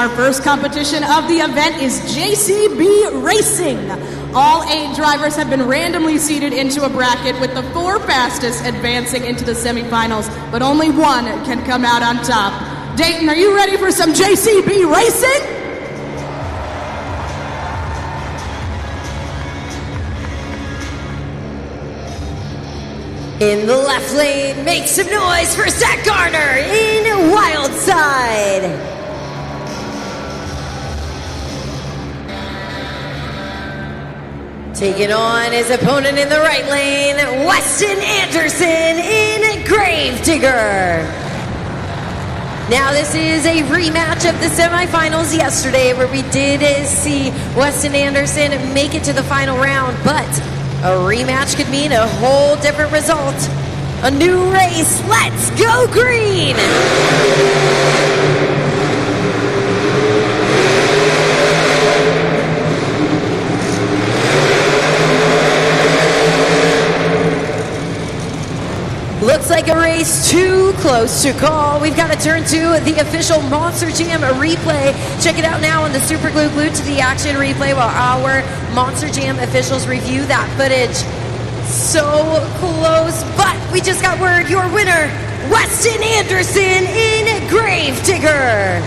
Our first competition of the event is JCB Racing. All 8 drivers have been randomly seated into a bracket, with the 4 fastest advancing into the semifinals, but only one can come out on top. Dayton, are you ready for some JCB Racing? In the left lane, make some noise for Zach Garner in Wild Side. Taking on his opponent in the right lane, Weston Anderson in Gravedigger. Now this is a rematch of the semifinals yesterday, where we did see Weston Anderson make it to the final round, but a rematch could mean a whole different result. A new race, let's go green! Looks like a race too close to call. We've got to turn to the official Monster Jam replay. Check it out now on the Super Glue Glued to the Action replay while our Monster Jam officials review that footage. So close, but we just got word, your winner, Weston Anderson in Gravedigger.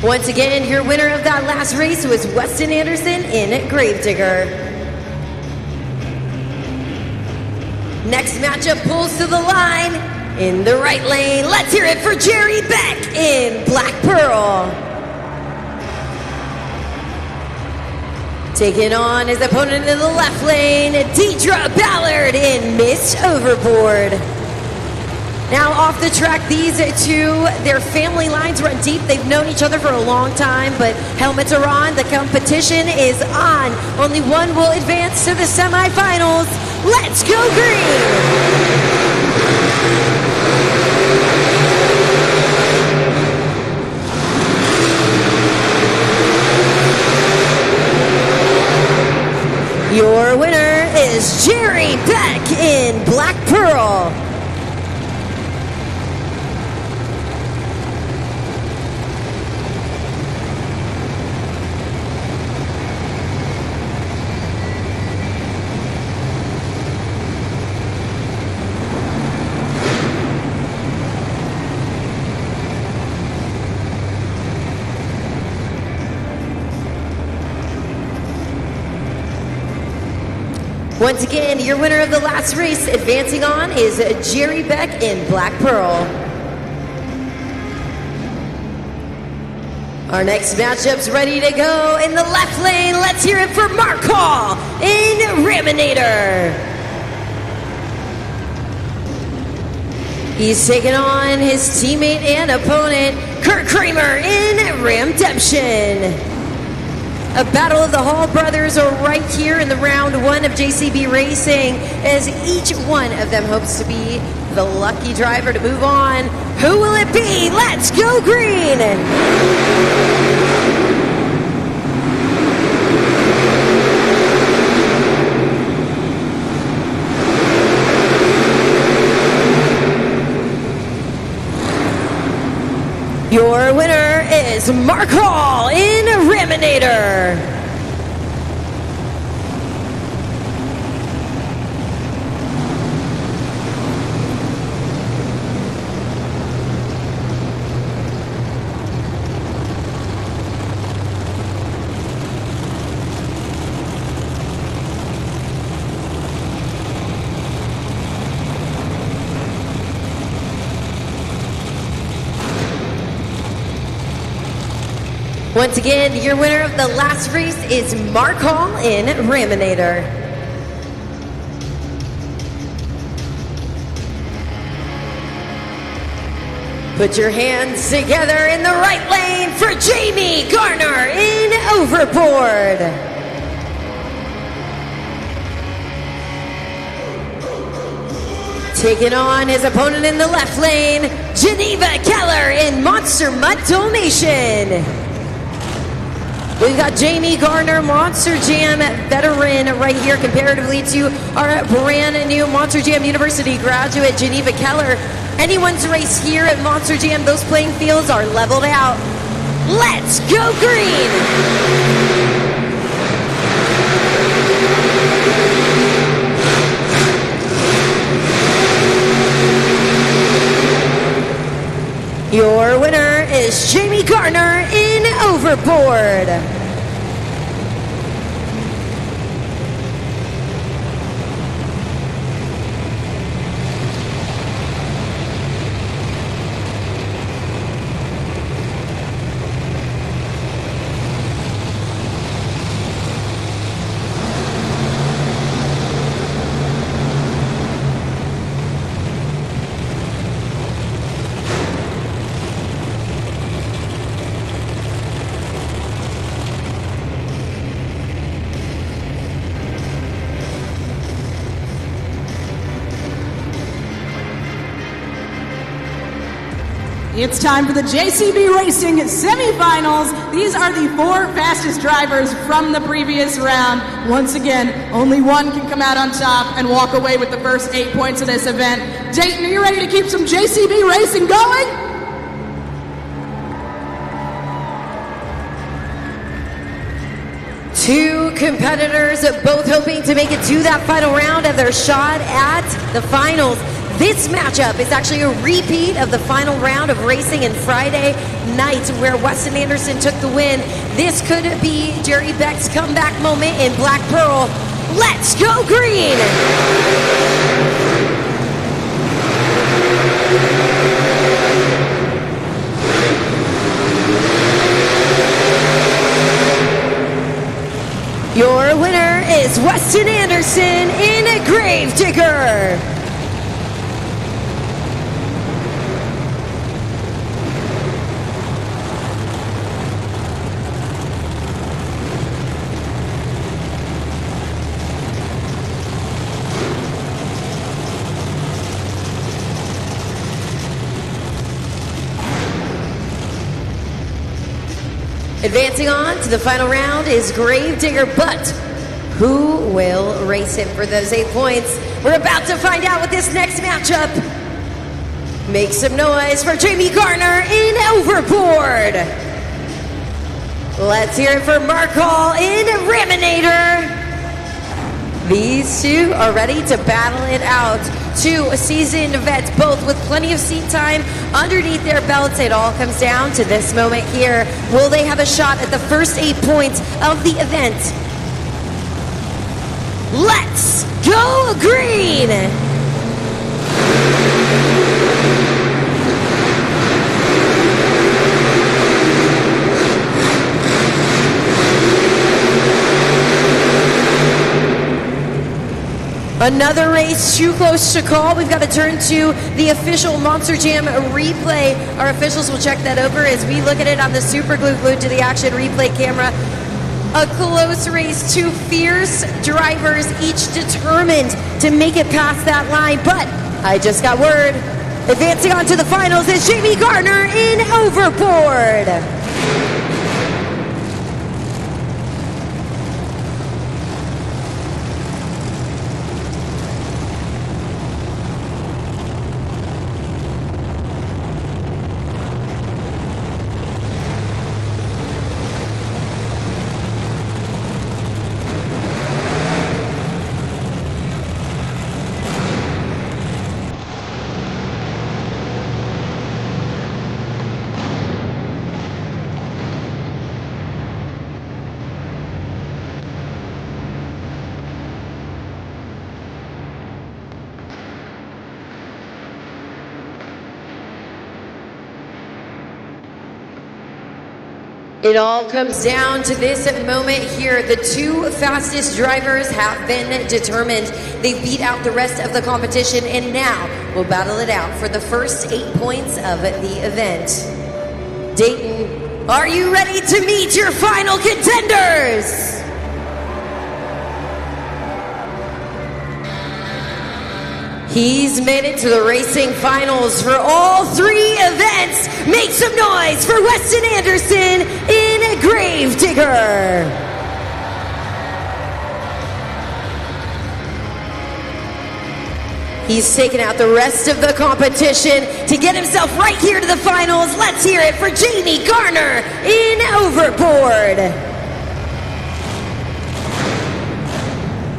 Once again, your winner of that last race was Weston Anderson in Gravedigger. Next matchup pulls to the line in the right lane. Let's hear it for Jerry Beck in Black Pearl. Taking on his opponent in the left lane, Deidre Ballard in Miss Overboard. Now off the track, these two, their family lines run deep. They've known each other for a long time, but helmets are on. The competition is on. Only one will advance to the semifinals. Let's go green! Your winner is Jerry Beck in Black Pearl. Once again, your winner of the last race advancing on is Jerry Beck in Black Pearl. Our next matchup's ready to go. In the left lane, let's hear it for Mark Hall in Raminator. He's taking on his teammate and opponent, Kurt Kramer in Ramdemption. A battle of the Hall brothers are right here in the round 1 of JCB Racing, as each one of them hopes to be the lucky driver to move on. Who will it be? Let's go green! Your winner is Mark Hall in Raminator. Once again, your winner of the last race is Mark Hall in Raminator. Put your hands together in the right lane for Jamie Garner in Overboard. Taking on his opponent in the left lane, Geneva Keller in Monster Mutt Dalmatian. We've got Jamie Garner, Monster Jam veteran right here comparatively to our brand new Monster Jam University graduate, Geneva Keller. Anyone's race here at Monster Jam, those playing fields are leveled out. Let's go green! Your winner is Jamie Garner in Overboard. It's time for the JCB Racing semifinals. These are the 4 fastest drivers from the previous round. Once again, only one can come out on top and walk away with the first 8 points of this event. Dayton, are you ready to keep some JCB Racing going? Two competitors both hoping to make it to that final round of their shot at the finals. This matchup is actually a repeat of the final round of racing in Friday night where Weston Anderson took the win. This could be Jerry Beck's comeback moment in Black Pearl. Let's go green! Your winner is Weston Anderson in Gravedigger. Advancing on to the final round is Gravedigger, but who will race him for those 8 points? We're about to find out with this next matchup. Make some noise for Jamie Garner in Overboard. Let's hear it for Mark Hall in Raminator. These two are ready to battle it out. 2 seasoned vets, both with plenty of seat time underneath their belts. It all comes down to this moment here. Will they have a shot at the first 8 points of the event? Let's go green! Another race too close to call. We've got to turn to the official Monster Jam replay. Our officials will check that over as we look at it on the super glued to the action replay camera. A close race, 2 fierce drivers, each determined to make it past that line. But I just got word. Advancing on to the finals is Jamie Garner in Overboard. It all comes down to this moment here. The 2 fastest drivers have been determined. They beat out the rest of the competition and now will battle it out for the first 8 points of the event. Dayton, are you ready to meet your final contenders? He's made it to the racing finals for all 3 events. Make some noise for Weston Anderson in Gravedigger. He's taken out the rest of the competition to get himself right here to the finals. Let's hear it for Jamie Garner in Overboard.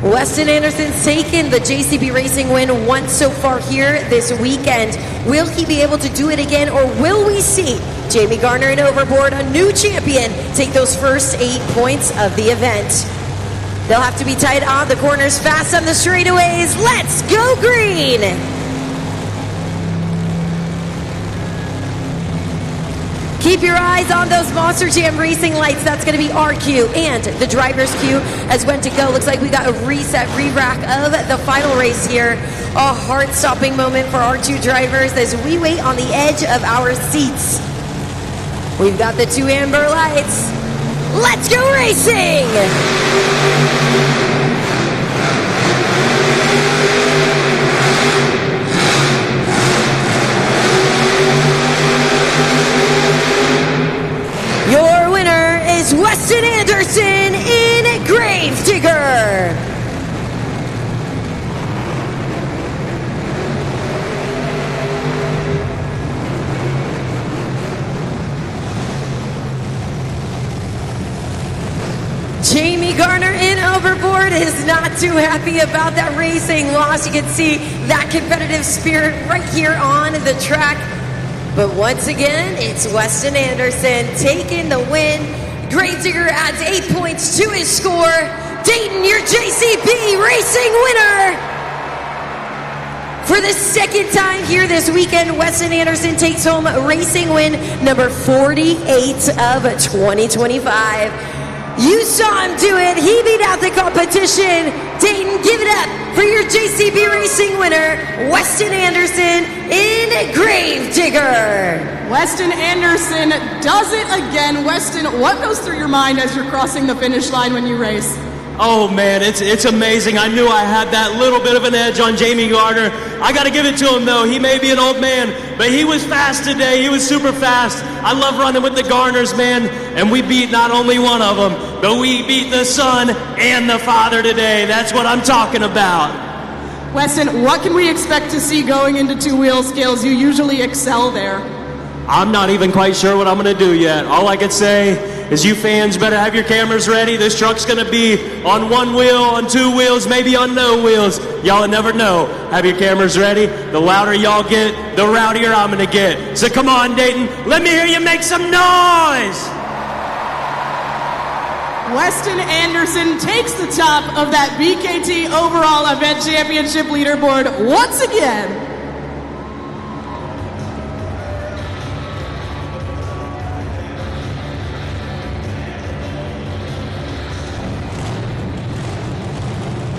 Weston Anderson's taken the JCB Racing win once so far here this weekend. Will he be able to do it again, or will we see Jamie Garner in Overboard, a new champion, take those first 8 points of the event? They'll have to be tight on the corners, fast on the straightaways. Let's go green! Keep your eyes on those Monster Jam Racing lights. That's going to be our cue and the driver's cue as when to go. Looks like we got a reset, re-rack of the final race here. A heart-stopping moment for our 2 drivers as we wait on the edge of our seats. We've got the 2 amber lights. Let's go racing! Your winner is Weston Anderson in Gravedigger. Jamie Garner in Overboard is not too happy about that racing loss. You can see that competitive spirit right here on the track. But once again, it's Weston Anderson taking the win. Gravedigger adds 8 points to his score. Dayton, your JCB Racing winner. For the second time here this weekend, Weston Anderson takes home racing win number 48 of 2025. You saw him do it. He beat out the competition. Dayton, give it up for your JCB Racing winner, Weston Anderson in Gravedigger. Weston Anderson does it again. Weston, what goes through your mind as you're crossing the finish line when you race? Oh man, it's amazing. I knew I had that little bit of an edge on Jamie Garner. I got to give it to him though. He may be an old man, but he was fast today. He was super fast. I love running with the Garners, man. And we beat not only one of them, but we beat the son and the father today. That's what I'm talking about. Weston, what can we expect to see going into 2-wheel skills? You usually excel there. I'm not even quite sure what I'm going to do yet. All I can say is you fans better have your cameras ready. This truck's going to be on 1 wheel, on 2 wheels, maybe on no wheels. Y'all never know. Have your cameras ready. The louder y'all get, the rowdier I'm going to get. So come on, Dayton. Let me hear you make some noise. Weston Anderson takes the top of that BKT Overall Event Championship leaderboard once again.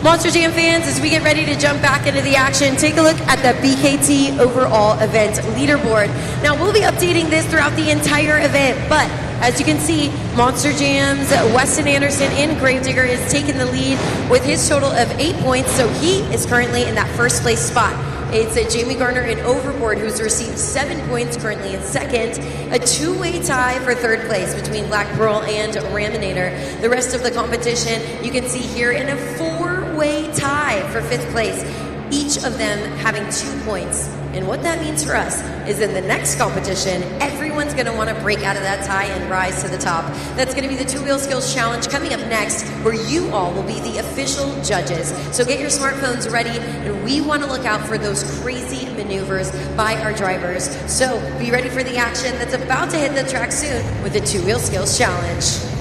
Monster Jam fans, as we get ready to jump back into the action, take a look at the BKT Overall Event leaderboard. Now, we'll be updating this throughout the entire event, but as you can see, Monster Jam's Weston Anderson in Gravedigger is taking the lead with his total of 8 points, so he is currently in that first place spot. It's Jamie Garner in Overboard, who's received 7 points, currently in second. A 2-way tie for third place between Black Pearl and Raminator. The rest of the competition, you can see here in a 4-way tie for 5th place. Each of them having 2 points. And what that means for us is in the next competition, everyone's going to want to break out of that tie and rise to the top. That's going to be the 2-Wheel Skills Challenge coming up next, where you all will be the official judges. So get your smartphones ready, and we want to look out for those crazy maneuvers by our drivers. So be ready for the action that's about to hit the track soon with the 2-Wheel Skills Challenge.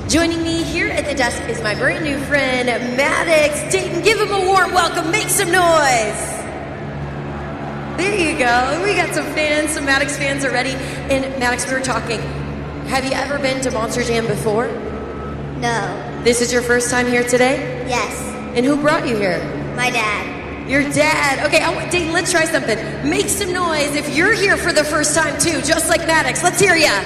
Joining me here at the desk is my brand new friend, Maddox. Dayton, give him a warm welcome. Make some noise. There you go. We got some fans, some Maddox fans already. And Maddox, we were talking. Have you ever been to Monster Jam before? No. This is your first time here today? Yes. And who brought you here? My dad. Your dad. Okay, Dayton, let's try something. Make some noise if you're here for the first time too, just like Maddox. Let's hear ya.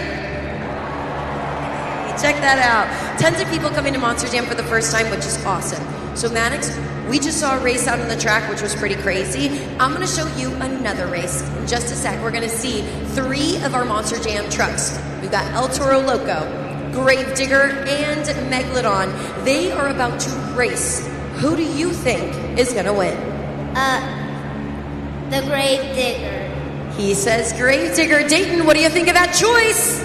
Check that out. Tons of people coming to Monster Jam for the first time, which is awesome. So Maddox, we just saw a race out on the track, which was pretty crazy. I'm gonna show you another race in just a sec. We're gonna see 3 of our Monster Jam trucks. We've got El Toro Loco, Gravedigger, and Megalodon. They are about to race. Who do you think is gonna win? The Gravedigger. He says Gravedigger. Dayton, what do you think of that choice?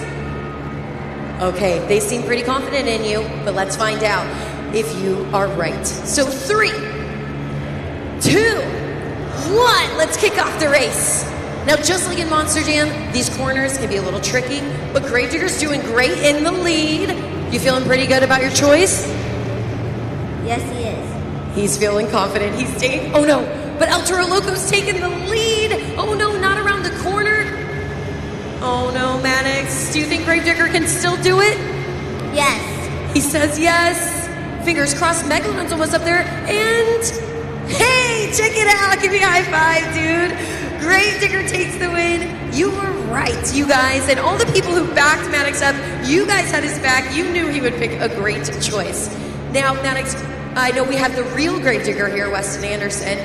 Okay, they seem pretty confident in you, but let's find out if you are right. So 3, 2, 1, let's kick off the race. Now, just like in Monster Jam, these corners can be a little tricky, but Gravedigger's doing great in the lead. You feeling pretty good about your choice? Yes, he is. He's feeling confident. He's taking, oh no, but El Toro Loco's taking the lead. Oh no, not around the corner. Oh no, Maddox, do you think Gravedigger can still do it? Yes. He says yes. Fingers crossed, Megalodon's almost up there. And, hey, check it out. Give me a high five, dude. Gravedigger takes the win. You were right, you guys. And all the people who backed Maddox up, you guys had his back. You knew he would pick a great choice. Now, Maddox, I know we have the real Gravedigger here, Weston Anderson.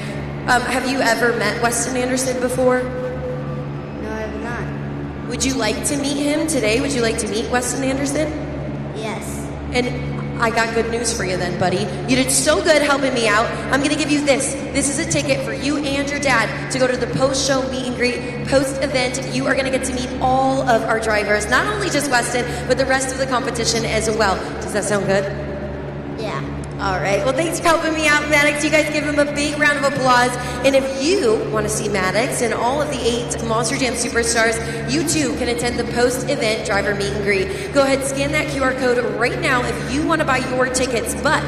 Have you ever met Weston Anderson before? No, I have not. Would you like to meet him today? Would you like to meet Weston Anderson? Yes. And I got good news for you then, buddy. You did so good helping me out. I'm going to give you this. This is a ticket for you and your dad to go to the post-show meet and greet, post-event. You are going to get to meet all of our drivers, not only just Weston, but the rest of the competition as well. Does that sound good? Yeah. All right. Well, thanks for helping me out, Maddox. You guys give him a big round of applause. And if you want to see Maddox and all of the 8 Monster Jam superstars, you too can attend the post-event driver meet and greet. Go ahead, scan that QR code right now if you want to buy your tickets. But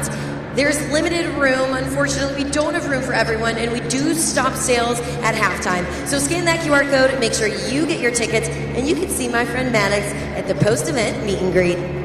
there's limited room. Unfortunately, we don't have room for everyone, and we do stop sales at halftime. So scan that QR code, make sure you get your tickets, and you can see my friend Maddox at the post-event meet and greet.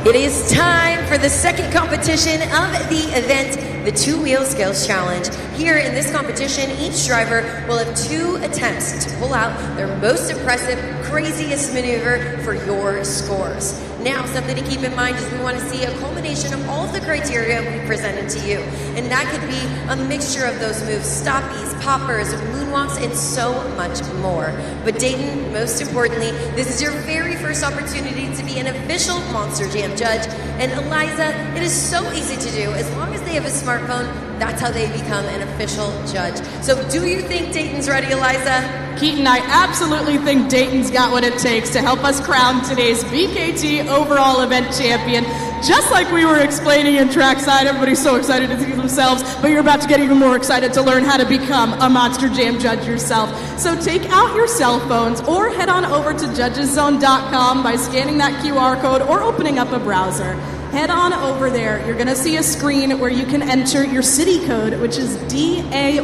It is time for the second competition of the event, the Two-Wheel Skills Challenge. Here in this competition, each driver will have 2 attempts to pull out their most impressive, craziest maneuver for your scores. Now, something to keep in mind is we want to see a culmination of all of the criteria we presented to you. And that could be a mixture of those moves, stoppies, poppers, moonwalks, and so much more. But Dayton, most importantly, this is your very first opportunity to be an official Monster Jam judge. And Eliza, it is so easy to do. As long as they have a smartphone, that's how they become an official judge. So do you think Dayton's ready, Eliza? Keaton, I absolutely think Dayton's got what it takes to help us crown today's BKT overall event champion. Just like we were explaining in trackside, everybody's so excited to see themselves, but you're about to get even more excited to learn how to become a Monster Jam judge yourself. So take out your cell phones or head on over to judgeszone.com by scanning that QR code or opening up a browser. Head on over there. You're going to see a screen where you can enter your city code, which is DAY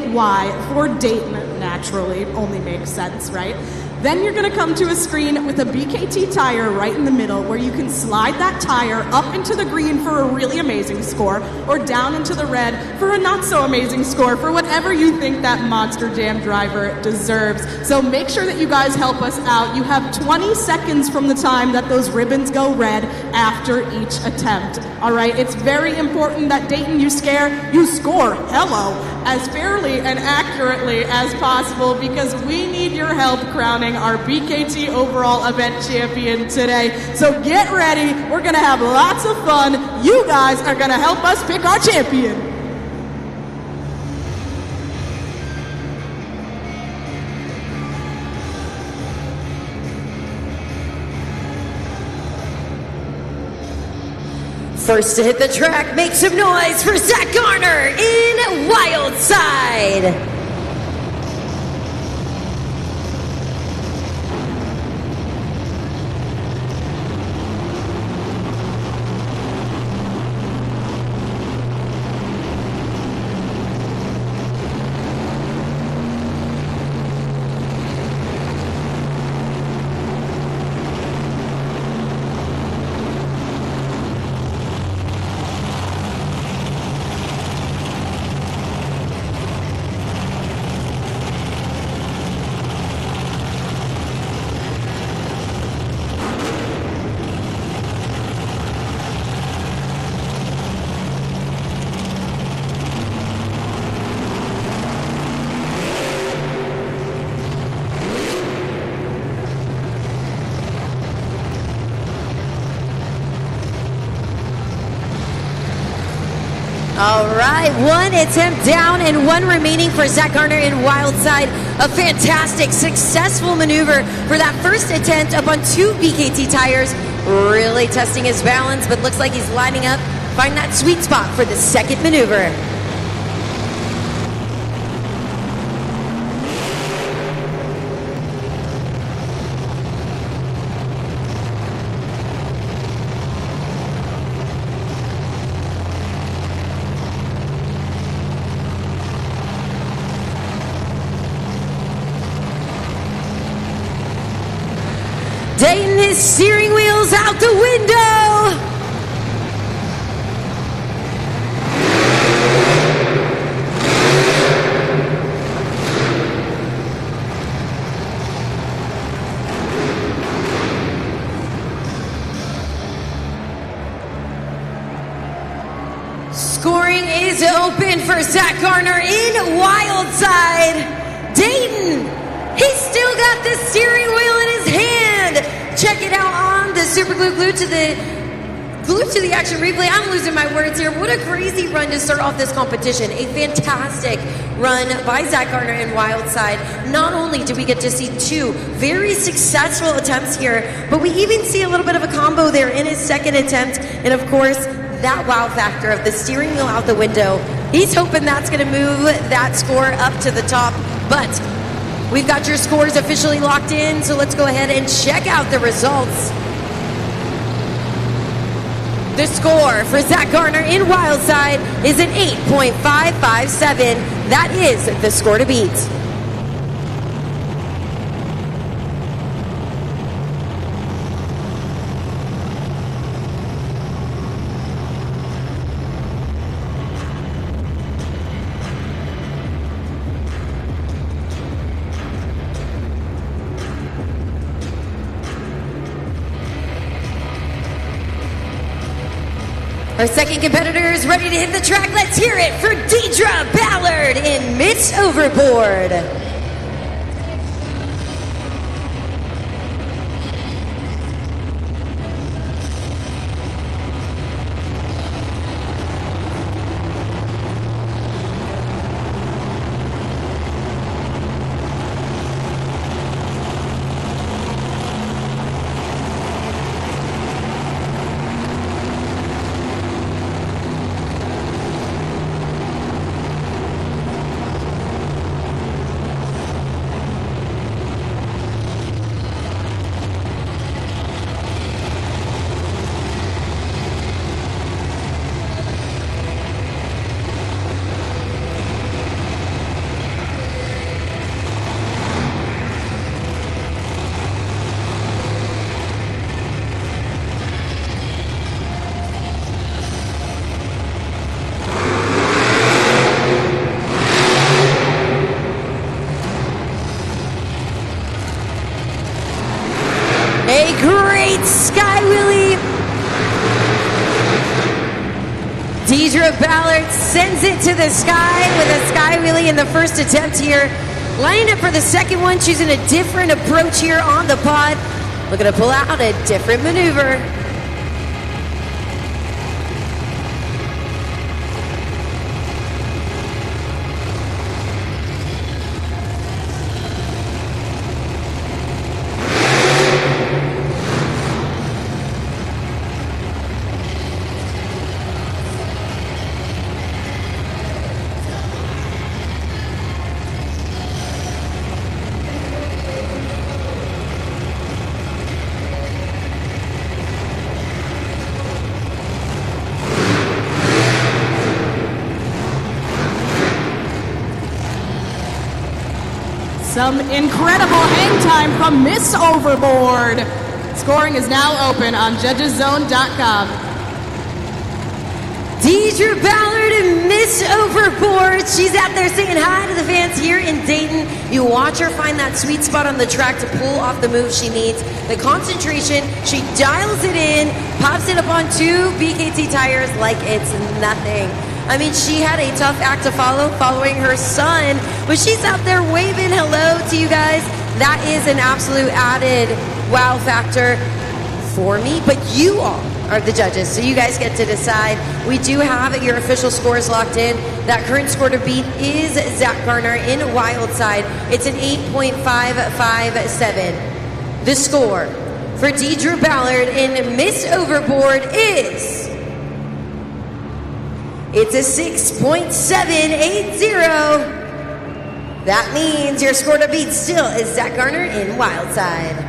for Dayton. Naturally, only makes sense, right? Then you're going to come to a screen with a BKT tire right in the middle where you can slide that tire up into the green for a really amazing score or down into the red for a not so amazing score for whatever you think that Monster Jam driver deserves. So make sure that you guys help us out. You have 20 seconds from the time that those ribbons go red after each attempt. All right, it's very important that Dayton, you score, hello, as fairly and accurately as possible because we need your help crowning our BKT overall event champion today. So get ready. We're going to have lots of fun. You guys are going to help us pick our champion. First to hit the track, make some noise for Zach Garner in Wild Side. All right, one attempt down and one remaining for Zach Garner in Wild Side. A fantastic, successful maneuver for that first attempt up on 2 BKT tires. Really testing his balance, but looks like he's lining up, finding that sweet spot for the second maneuver. Dayton, his steering wheel's out the window. Scoring is open for Zach Garner in Wild Side. Dayton, he's still got the steering wheel in his hand. Check it out on the Super Glue glued to the action replay. I'm losing my words here. What a crazy run to start off this competition. A fantastic run by Zach Garner in Wild Side. Not only did we get to see 2 very successful attempts here, but we even see a little bit of a combo there in his second attempt. And of course, that wow factor of the steering wheel out the window. He's hoping that's going to move that score up to the top. But we've got your scores officially locked in, so let's go ahead and check out the results. The score for Zach Garner in Wild Side is an 8.557. That is the score to beat. Our second competitor is ready to hit the track. Let's hear it for Deidre Ballard in Mitch Overboard. Deidre Ballard sends it to the sky with a sky wheelie in the first attempt here. Lining up for the second one, choosing a different approach here on the pod. Looking to pull out a different maneuver. Some incredible hang time from Miss Overboard. Scoring is now open on judgeszone.com. Deidre Ballard and Miss Overboard. She's out there saying hi to the fans here in Dayton. You watch her find that sweet spot on the track to pull off the move she needs. The concentration, she dials it in, pops it up on 2 BKT tires like it's nothing. I mean, she had a tough act to follow following her son, but she's out there waving hello to you guys. That is an absolute added wow factor for me, but you all are the judges, so you guys get to decide. We do have your official scores locked in. That current score to beat is Zach Garner in Wildside. It's an 8.557. The score for Deidre Ballard in Miss Overboard is... it's a 6.780. That means your score to beat still is Zach Garner in Wildside.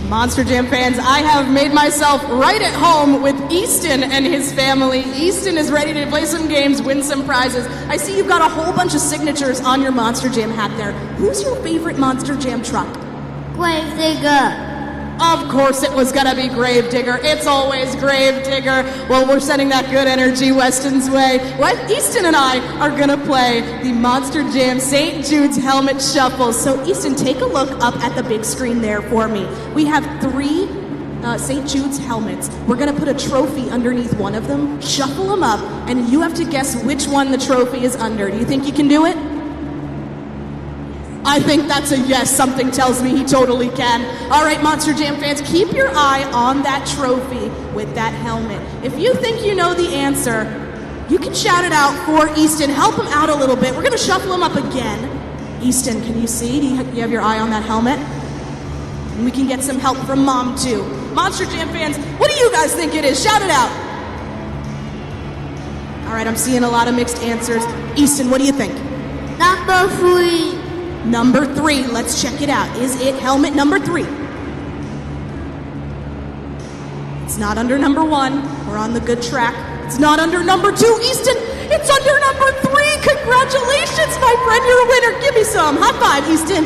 Monster Jam fans, I have made myself right at home with Easton and his family. Easton is ready to play some games, win some prizes. I see you've got a whole bunch of signatures on your Monster Jam hat there. Who's your favorite Monster Jam truck? Gravedigger. Of course it was gonna be Gravedigger. It's always Gravedigger. Well, we're sending that good energy Weston's way. Well, Easton and I are gonna play the Monster Jam St. Jude's Helmet Shuffle. So Easton, take a look up at the big screen there for me. We have 3 St. Jude's helmets. We're gonna put a trophy underneath one of them, shuffle them up, and you have to guess which one the trophy is under. Do you think you can do it? I think that's a yes. Something tells me he totally can. All right, Monster Jam fans, keep your eye on that trophy with that helmet. If you think you know the answer, you can shout it out for Easton. Help him out a little bit. We're going to shuffle him up again. Easton, can you see? Do you have your eye on that helmet? And we can get some help from Mom, too. Monster Jam fans, what do you guys think it is? Shout it out. All right, I'm seeing a lot of mixed answers. Easton, what do you think? Number 3. Number 3, let's check it out. Is it helmet number 3? It's not under number 1. We're on the good track. It's not under number 2. Easton, it's under number 3. Congratulations, my friend. You're a winner. Give me some. High five, Easton.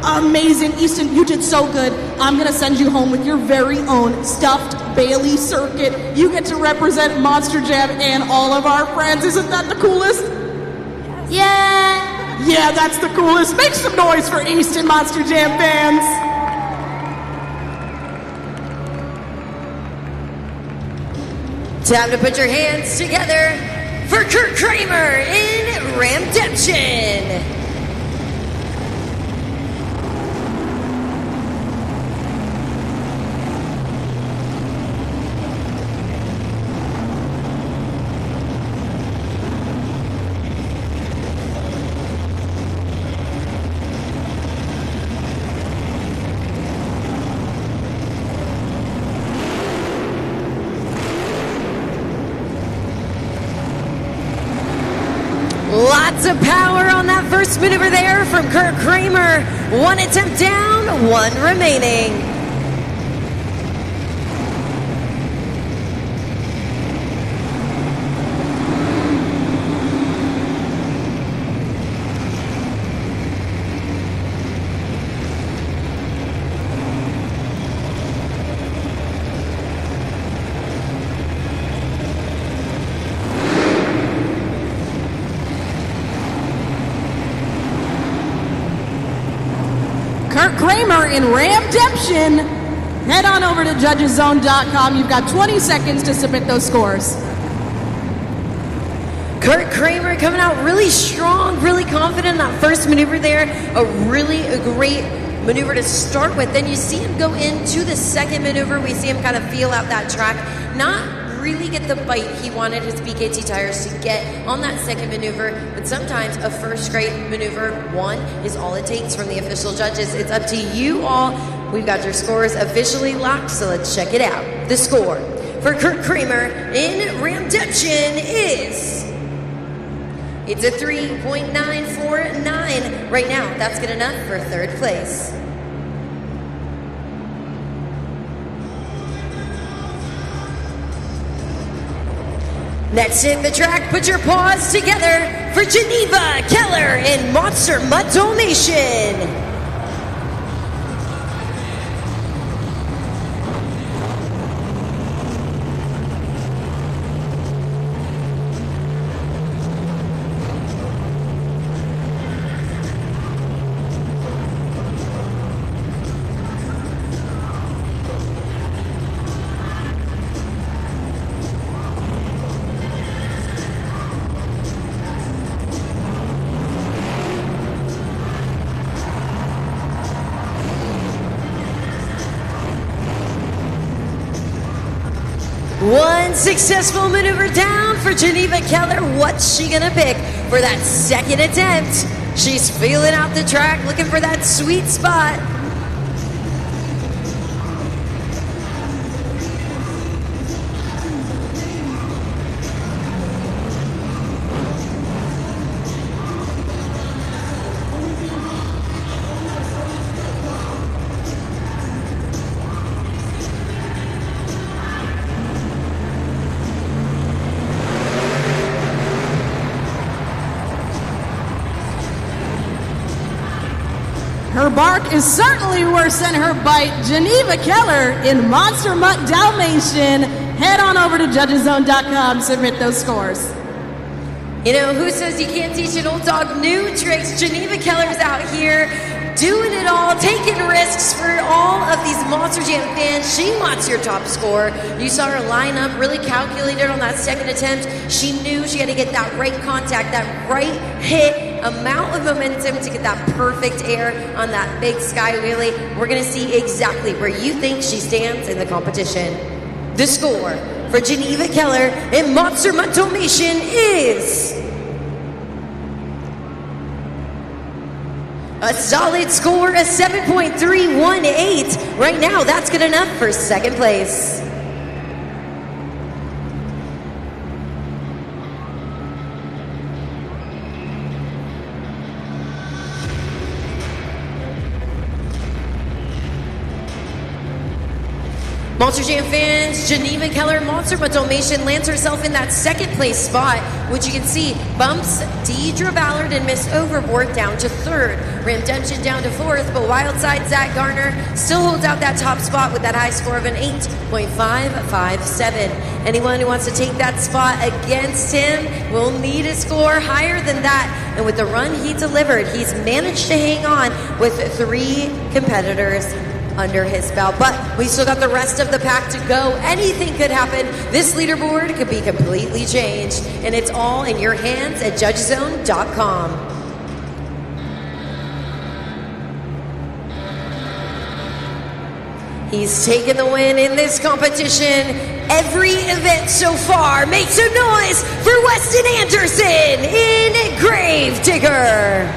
Amazing. Easton, you did so good. I'm going to send you home with your very own stuffed Bailey circuit. You get to represent Monster Jam and all of our friends. Isn't that the coolest? Yeah. Yeah, that's the coolest. Make some noise for Easton, Monster Jam fans. Time to put your hands together for Kurt Kramer in Ramdemption. Lots of power on that first maneuver there from Kurt Kramer. 1 attempt down, 1 remaining. in Ramdemption, head on over to judgeszone.com. You've got 20 seconds to submit those scores. Kurt Kramer coming out really strong, really confident in that first maneuver there. A great maneuver to start with. Then you see him go into the second maneuver. We see him kind of feel out that track. Not really get the bite he wanted his BKT tires to get on that second maneuver, but sometimes a first great maneuver one is all it takes from the official judges. It's up to you all. We've got your scores officially locked, so let's check it out. The score for Kurt Kramer in Ramdemption is, it's a 3.949 right now. That's good enough for third place. Next in the track, put your paws together for Geneva Keller in Monster Mutt Dalmatian. One successful maneuver down for Geneva Keller. What's she gonna pick for that second attempt? She's feeling out the track, looking for that sweet spot. Her bark is certainly worse than her bite. Geneva Keller in Monster Mutt Dalmatian. Head on over to judgeszone.com, submit those scores. You know, who says you can't teach an old dog new tricks? Geneva Keller's out here doing it all, taking risks for all of these Monster Jam fans. She wants your top score. You saw her line up, really calculated on that second attempt. She knew she had to get that right contact, that right hit, amount of momentum to get that perfect air on that big sky wheelie. We're gonna see exactly where you think she stands in the competition. The score for Geneva Keller in Monster Mutt Dalmatian is a solid score, a 7.318. Right now, that's good enough for second place. Monster Jam fans, Geneva Keller, Monster Mutt Dalmatian lands herself in that second place spot, which you can see bumps Deidre Ballard and Miss Overboard down to third, Ramdemption down to fourth, but Wildside Zach Garner still holds out that top spot with that high score of an 8.557. Anyone who wants to take that spot against him will need a score higher than that. And with the run he delivered, he's managed to hang on with 3 competitors under his belt, but we still got the rest of the pack to go. Anything could happen. This leaderboard could be completely changed, and it's all in your hands at judgeszone.com. He's taken the win in this competition. Every event so far. Make some noise for Weston Anderson in Gravedigger.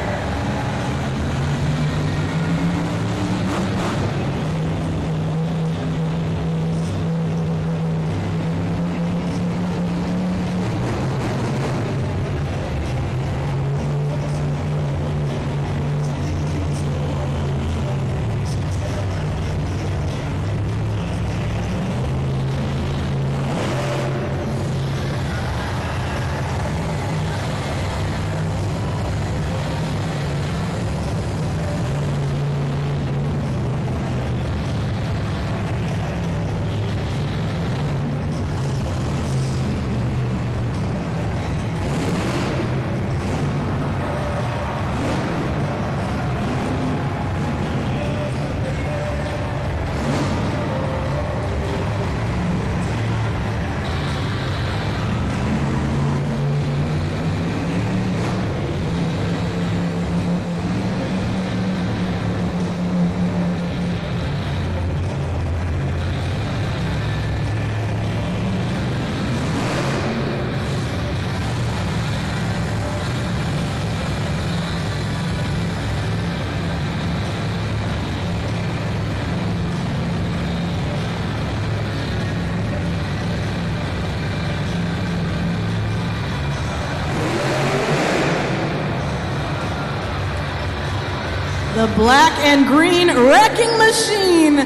the black and green wrecking machine,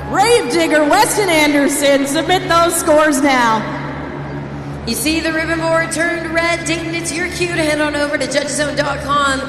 Gravedigger Weston Anderson. Submit those scores now. You see the ribbon board turned red. Dayton, it's your cue to head on over to judgezone.com.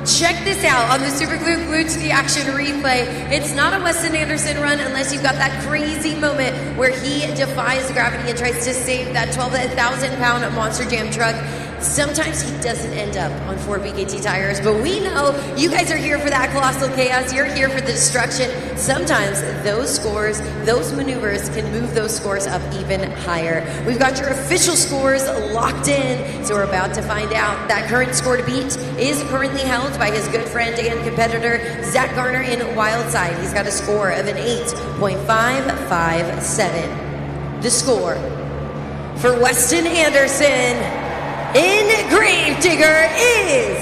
Check this out on the Super Glued to the Action replay. It's not a Weston Anderson run unless you've got that crazy moment where he defies gravity and tries to save that 12,000-pound Monster Jam truck. Sometimes he doesn't end up on 4 BKT tires, but we know you guys are here for that colossal chaos. You're here for the destruction. Sometimes those scores, those maneuvers can move those scores up even higher. We've got your official scores locked in, so we're about to find out. That current score to beat is currently held by his good friend and competitor, Zach Garner in Wildside. He's got a score of an 8.557. The score for Weston Anderson in Gravedigger is,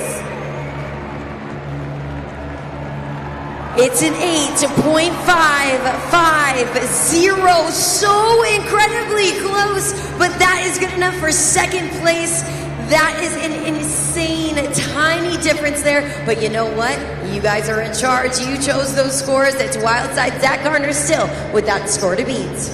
it's an 8.550, so incredibly close, but that is good enough for second place. That is an insane, tiny difference there, but you know what? You guys are in charge. You chose those scores. It's Wildside. Zach Garner still with that score to beat.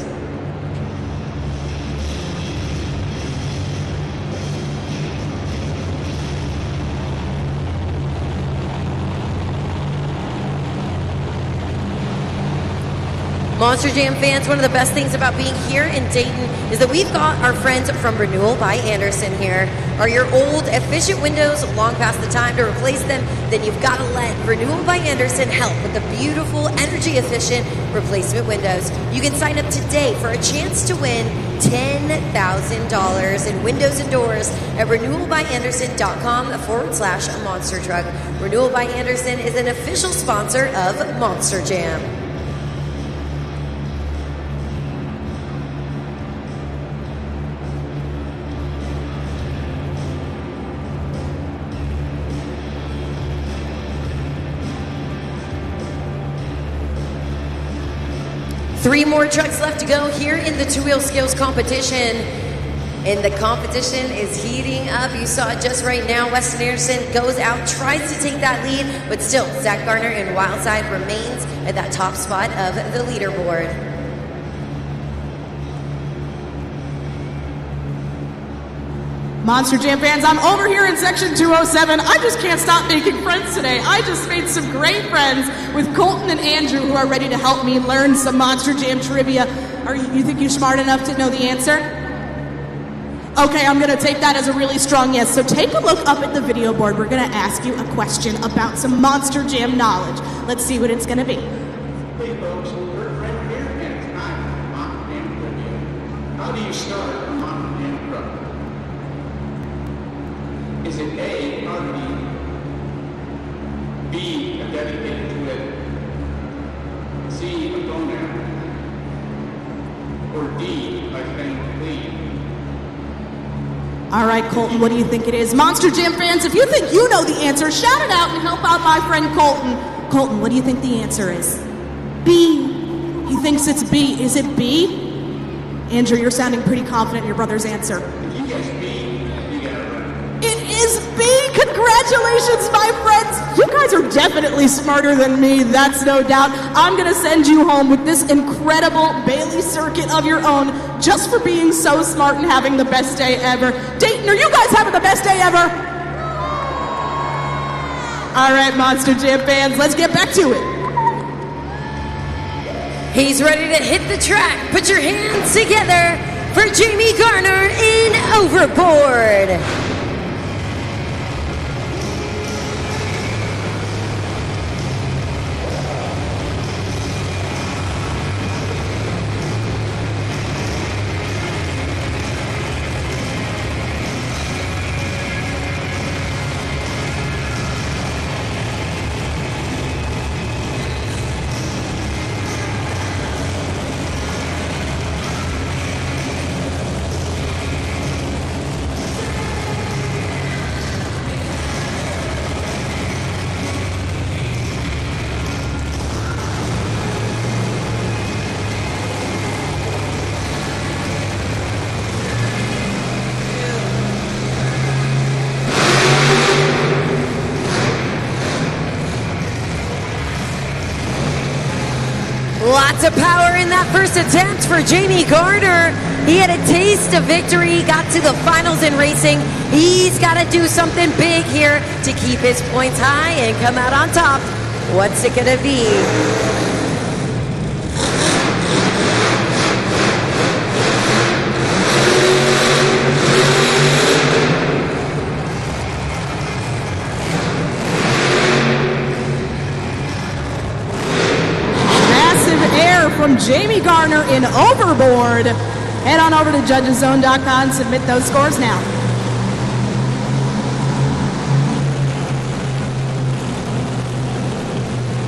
Monster Jam fans, one of the best things about being here in Dayton is that we've got our friends from Renewal by Anderson here. Are your old efficient windows long past the time to replace them? Then you've got to let Renewal by Anderson help with the beautiful, energy efficient replacement windows. You can sign up today for a chance to win $10,000 in windows and doors at renewalbyanderson.com/monster truck. Renewal by Anderson is an official sponsor of Monster Jam. Three more trucks left to go here in the two-wheel skills competition. And the competition is heating up. You saw it just right now. Weston Anderson goes out, tries to take that lead, but still, Zach Garner in Wildside remains at that top spot of the leaderboard. Monster Jam fans, I'm over here in section 207. I just can't stop making friends today. I just made some great friends with Colton and Andrew who are ready to help me learn some Monster Jam trivia. You think you're smart enough to know the answer? Okay, I'm gonna take that as a really strong yes. So take a look up at the video board. We're gonna ask you a question about some Monster Jam knowledge. Let's see what it's gonna be. Hey folks, we're right here and tonight Monster Jam trivia. How do you start a Monster Jam truck? Is it A, harmony, B, a dedicated to it, C, a toner, or D, a thing clean? All right, Colton, what do you think it is? Monster Jam fans, if you think you know the answer, shout it out and help out my friend Colton. Colton, what do you think the answer is? B. He thinks it's B. Is it B? Andrew, you're sounding pretty confident in your brother's answer. If you guess B, you got it right. It is B! Congratulations, my friends! You guys are definitely smarter than me, that's no doubt. I'm gonna send you home with this incredible Bailey circuit of your own just for being so smart and having the best day ever. Dayton, are you guys having the best day ever? All right, Monster Jam fans, let's get back to it. He's ready to hit the track. Put your hands together for Jamie Garner in Overboard. Lots of power in that first attempt for Jamie Garner. He had a taste of victory, got to the finals in racing. He's got to do something big here to keep his points high and come out on top. What's it going to be? From Jamie Garner in Overboard. Head on over to judgeszone.com and submit those scores now.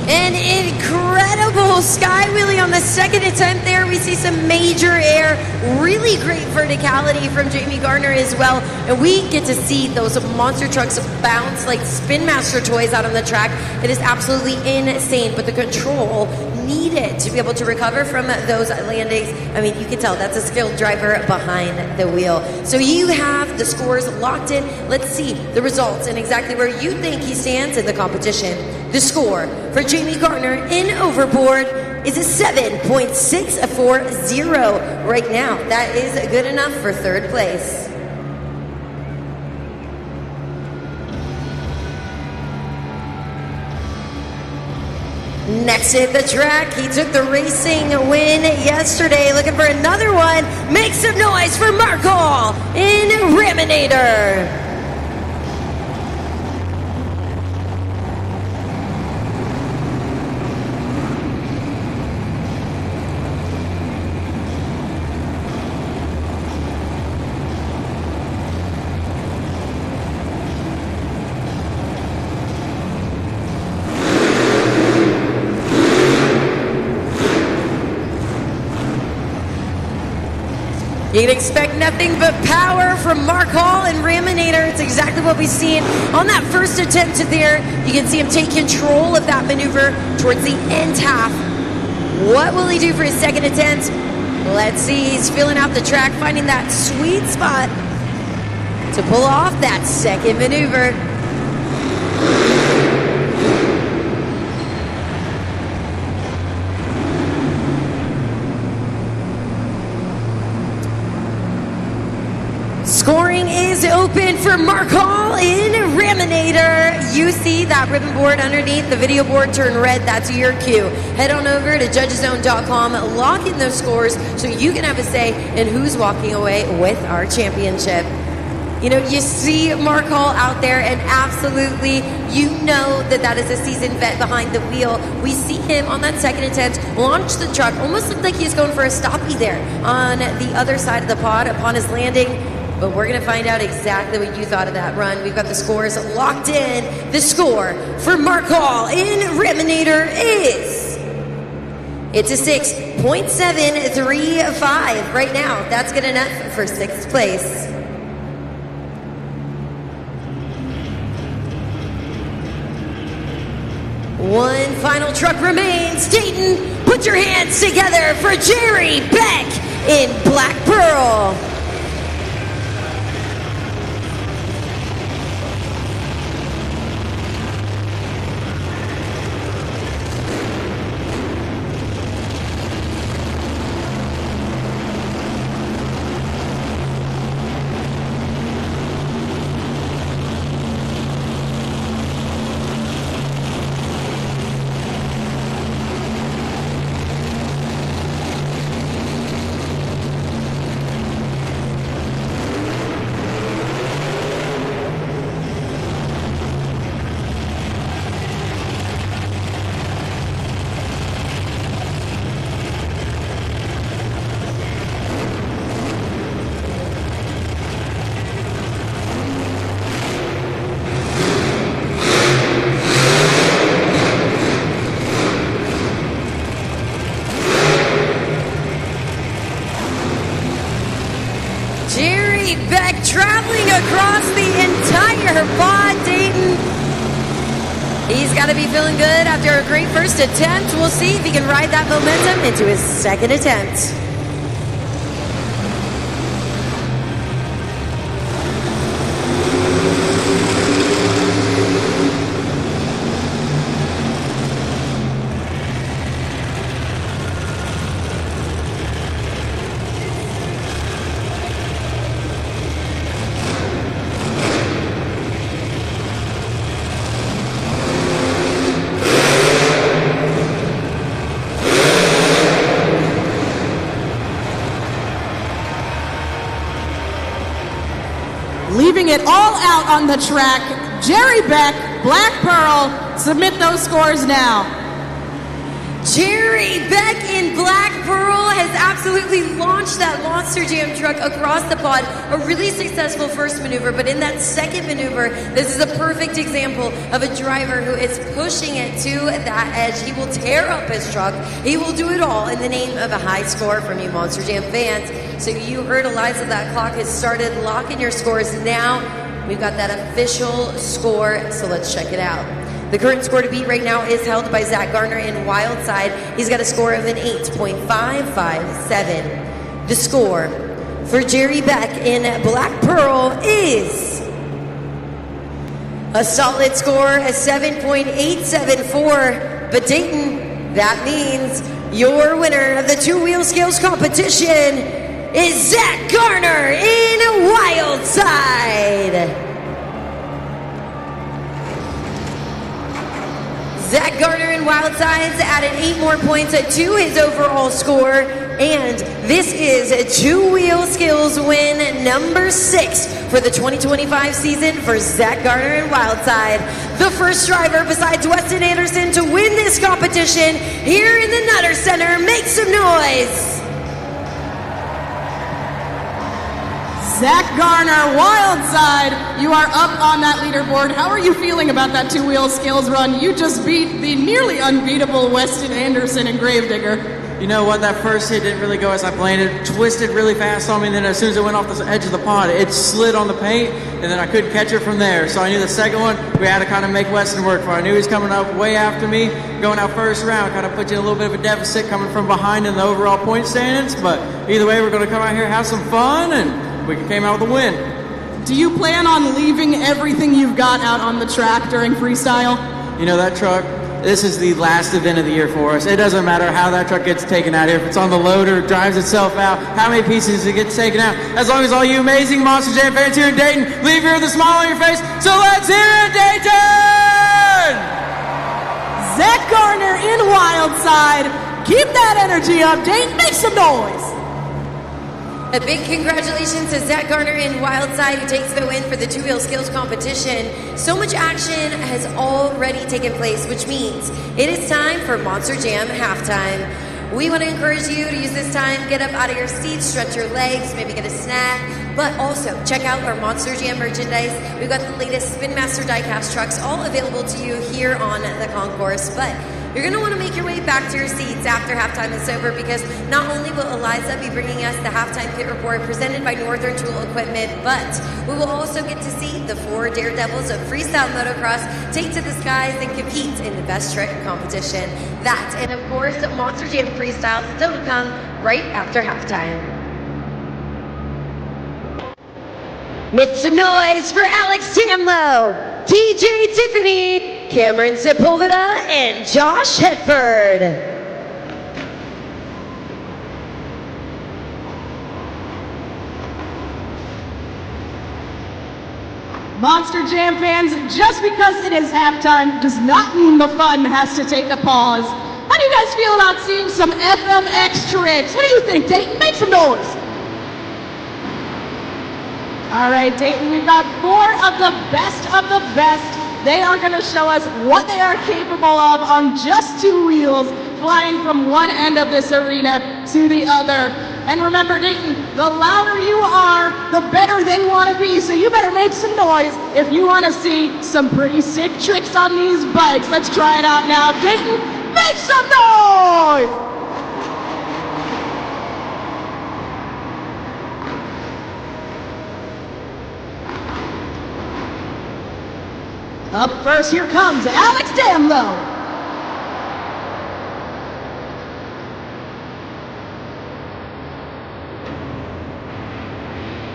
An incredible sky wheelie on the second attempt there. We see some major air. Really great verticality from Jamie Garner as well. And we get to see those monster trucks bounce like Spin Master toys out on the track. It is absolutely insane. But the control needed to be able to recover from those landings. I mean, you can tell that's a skilled driver behind the wheel. So you have the scores locked in. Let's see the results and exactly where you think he stands in the competition. The score for Jamie Garner in Overboard is a 7.640 right now. That is good enough for third place. Next hit the track, he took the racing win yesterday. Looking for another one. Make some noise for Mark Hall in Raminator. You can expect nothing but power from Mark Hall and Raminator. It's exactly what we've seen on that first attempt there. You can see him take control of that maneuver towards the end half. What will he do for his second attempt? Let's see. He's feeling out the track, finding that sweet spot to pull off that second maneuver. Scoring is open for Mark Hall in Raminator. You see that ribbon board underneath the video board turn red. That's your cue. Head on over to judgeszone.com, lock in those scores so you can have a say in who's walking away with our championship. You know, you see Mark Hall out there, and absolutely, you know that is a seasoned vet behind the wheel. We see him on that second attempt launch the truck. Almost looked like he's going for a stoppie there on the other side of the pod upon his landing. But we're going to find out exactly what you thought of that run. We've got the scores locked in. The score for Mark Hall in Raminator is... it's a 6.735 right now. That's good enough for sixth place. One final truck remains. Dayton, put your hands together for Jerry Beck in Black Pearl. Beck traveling across the entire pod, Dayton. He's got to be feeling good after a great first attempt. We'll see if he can ride that momentum into his second attempt. leaving it all out on the track. Jerry Beck, Black Pearl, submit those scores now. Jerry Beck in Black Pearl has absolutely launched that Monster Jam truck across the pod. A really successful first maneuver, but in that second maneuver, this is a perfect example of a driver who is pushing it to that edge. He will tear up his truck. He will do it all in the name of a high score from you Monster Jam fans. So you heard Eliza, that clock has started. Lock in your scores now. We've got that official score, so let's check it out. The current score to beat right now is held by Zach Garner in Wildside. He's got a score of an 8.557. The score for Jerry Beck in Black Pearl is a solid score, a 7.874. But Dayton, that means your winner of the two-wheel skills competition is Zach Garner in Wildside. Zach Garner in Wildsides added 8 more points to his overall score, and this is a two-wheel skills win number 6 for the 2025 season for Zach Garner in Wildside. The first driver besides Weston Anderson to win this competition here in the Nutter Center. Make some noise! Zach Garner, Wildside, you are up on that leaderboard. How are you feeling about that two-wheel skills run? You just beat the nearly unbeatable Weston Anderson and Gravedigger. You know what, that first hit didn't really go as I planned. It twisted really fast on me, and then as soon as it went off the edge of the pod, it slid on the paint, and then I couldn't catch it from there. So I knew the second one, we had to kind of make Weston work for. I knew he was coming up way after me. Going out first round kind of put you in a little bit of a deficit coming from behind in the overall point standings, but either way, we're going to come out here, have some fun, and we came out with a win. Do you plan on leaving everything you've got out on the track during freestyle? You know, that truck, this is the last event of the year for us. It doesn't matter how that truck gets taken out here. If it's on the loader, drives itself out, how many pieces it gets taken out. As long as all you amazing Monster Jam fans here in Dayton leave here with a smile on your face. So let's hear it, Dayton! Zach Garner in Wildside. Keep that energy up, Dayton. Make some noise. A big congratulations to Zach Garner in Wildside, who takes the win for the two-wheel skills competition. So much action has already taken place, which means it is time for Monster Jam halftime. We want to encourage you to use this time, get up out of your seat, stretch your legs, maybe get a snack, but also check out our Monster Jam merchandise. We've got the latest Spin Master diecast trucks all available to you here on the concourse, but you're going to want to make your way back to your seats after halftime is over, because not only will Eliza be bringing us the halftime pit report presented by Northern Tool Equipment, but we will also get to see the 4 daredevils of freestyle motocross take to the skies and compete in the best trick competition. That, and of course, Monster Jam Freestyle still to come right after halftime. Make some noise for Alex Tamlow, TJ Tiffany, Cameron Sepulveda, and Josh Hetford. Monster Jam fans, just because it is halftime does not mean the fun has to take a pause. How do you guys feel about seeing some FMX tricks? What do you think, Dayton? Make some noise. All right, Dayton, we've got 4 of the best of the best. They are going to show us what they are capable of on just 2 wheels, flying from one end of this arena to the other. And remember, Dayton, the louder you are, the better they want to be. So you better make some noise if you want to see some pretty sick tricks on these bikes. Let's try it out now. Dayton, make some noise! Up first, here comes Alex Tamlow.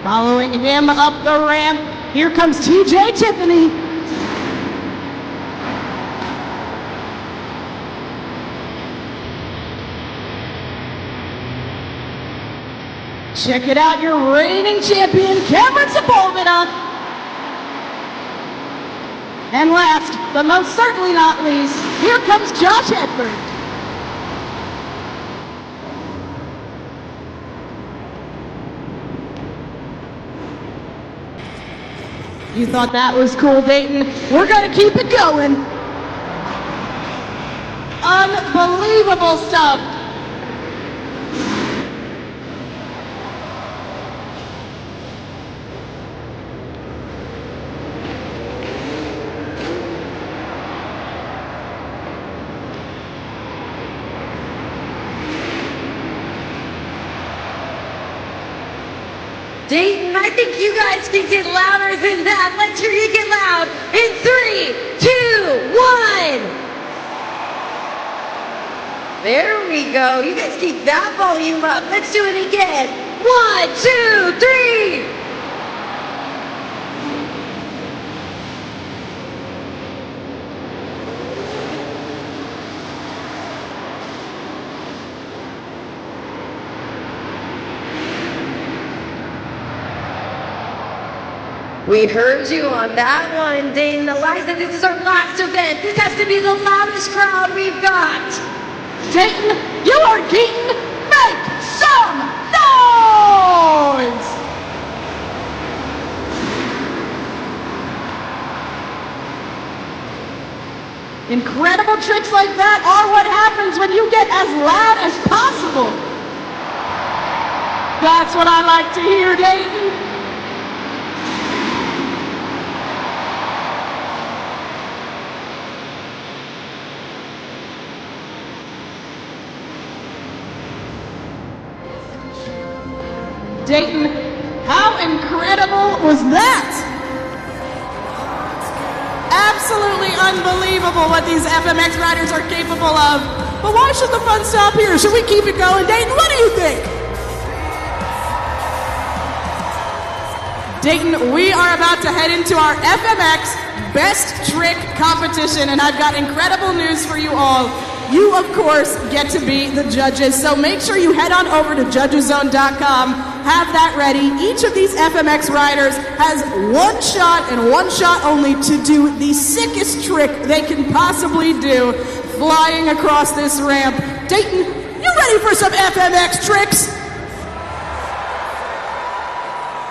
Following him up the ramp, here comes TJ Tiffany. Check it out, your reigning champion, Cameron Sepulveda. And last, but most certainly not least, here comes Josh Hetford. You thought that was cool, Dayton? We're gonna keep it going. Unbelievable stuff. Dayton, I think you guys can get louder than that. Let's hear you get loud in 3, 2, 1. There we go. You guys keep that volume up. Let's do it again. 1, 2, 3. We heard you on that one, Dayton. Eliza, this is our last event. This has to be the loudest crowd we've got. Dayton, you are Keaton. Make some noise! Incredible tricks like that are what happens when you get as loud as possible. That's what I like to hear, Dayton. Dayton, how incredible was that? Absolutely unbelievable what these FMX riders are capable of. But why should the fun stop here? Should we keep it going? Dayton, what do you think? Dayton, we are about to head into our FMX Best Trick competition, and I've got incredible news for you all. You, of course, get to be the judges, so make sure you head on over to judgeszone.com, have that ready. Each of these FMX riders has one shot and one shot only to do the sickest trick they can possibly do, flying across this ramp. Dayton, you ready for some FMX tricks?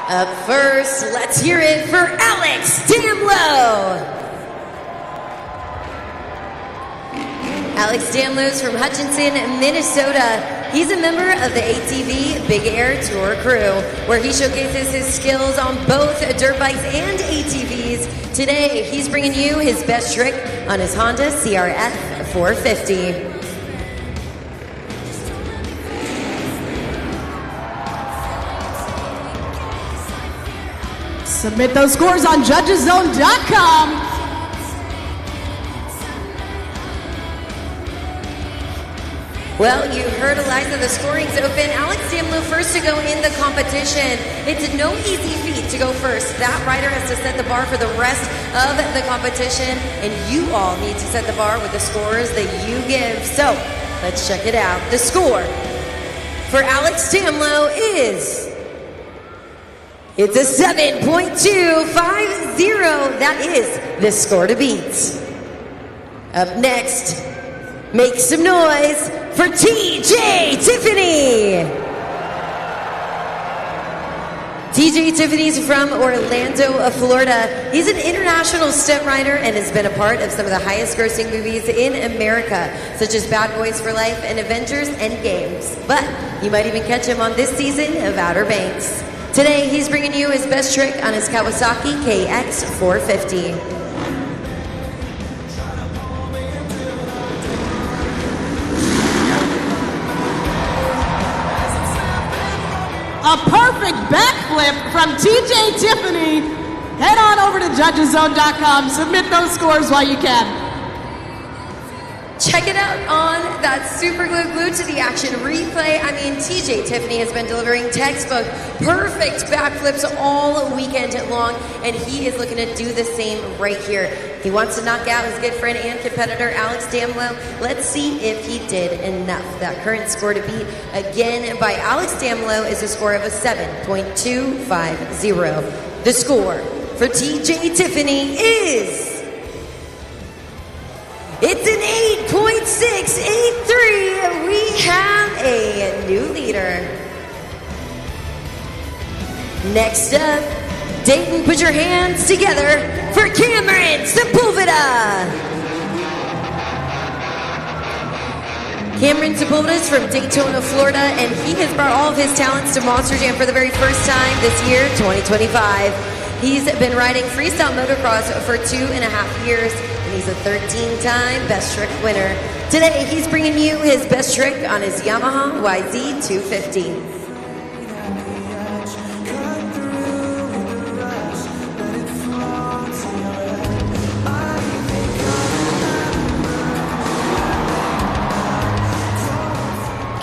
Up first, let's hear it for Alex Damlow. Alex Damlow's from Hutchinson, Minnesota. He's a member of the ATV Big Air Tour crew, where he showcases his skills on both dirt bikes and ATVs. Today, he's bringing you his best trick on his Honda CRF 450. Submit those scores on judgeszone.com. Well, you heard Eliza, the scoring's open. Alex Damlow first to go in the competition. It's no easy feat to go first. That rider has to set the bar for the rest of the competition, and you all need to set the bar with the scores that you give. So, let's check it out. The score for Alex Damlow is... it's a 7.250. That is the score to beat. Up next, make some noise for TJ Tiffany. TJ Tiffany's from Orlando, Florida. He's an international stunt rider and has been a part of some of the highest grossing movies in America, such as Bad Boys for Life and Avengers Endgames. But you might even catch him on this season of Outer Banks. Today, he's bringing you his best trick on his Kawasaki KX 450. A perfect backflip from TJ Tiffany. Head on over to judgeszone.com. Submit those scores while you can. Check it out on that Super Glued to the Action replay. I mean, TJ Tiffany has been delivering textbook perfect backflips all weekend long, and he is looking to do the same right here. He wants to knock out his good friend and competitor, Alex Damlow. Let's see if he did enough. That current score to beat, again, by Alex Damlow is a score of a 7.250. The score for TJ Tiffany is... it's an 8.683. We have a new leader. Next up, Dayton, put your hands together for Cameron Sepulveda. Cameron Sepulveda is from Daytona, Florida, and he has brought all of his talents to Monster Jam for the very first time this year, 2025. He's been riding freestyle motocross for 2.5 years, and he's a 13-time Best Trick winner. Today, he's bringing you his best trick on his Yamaha YZ250.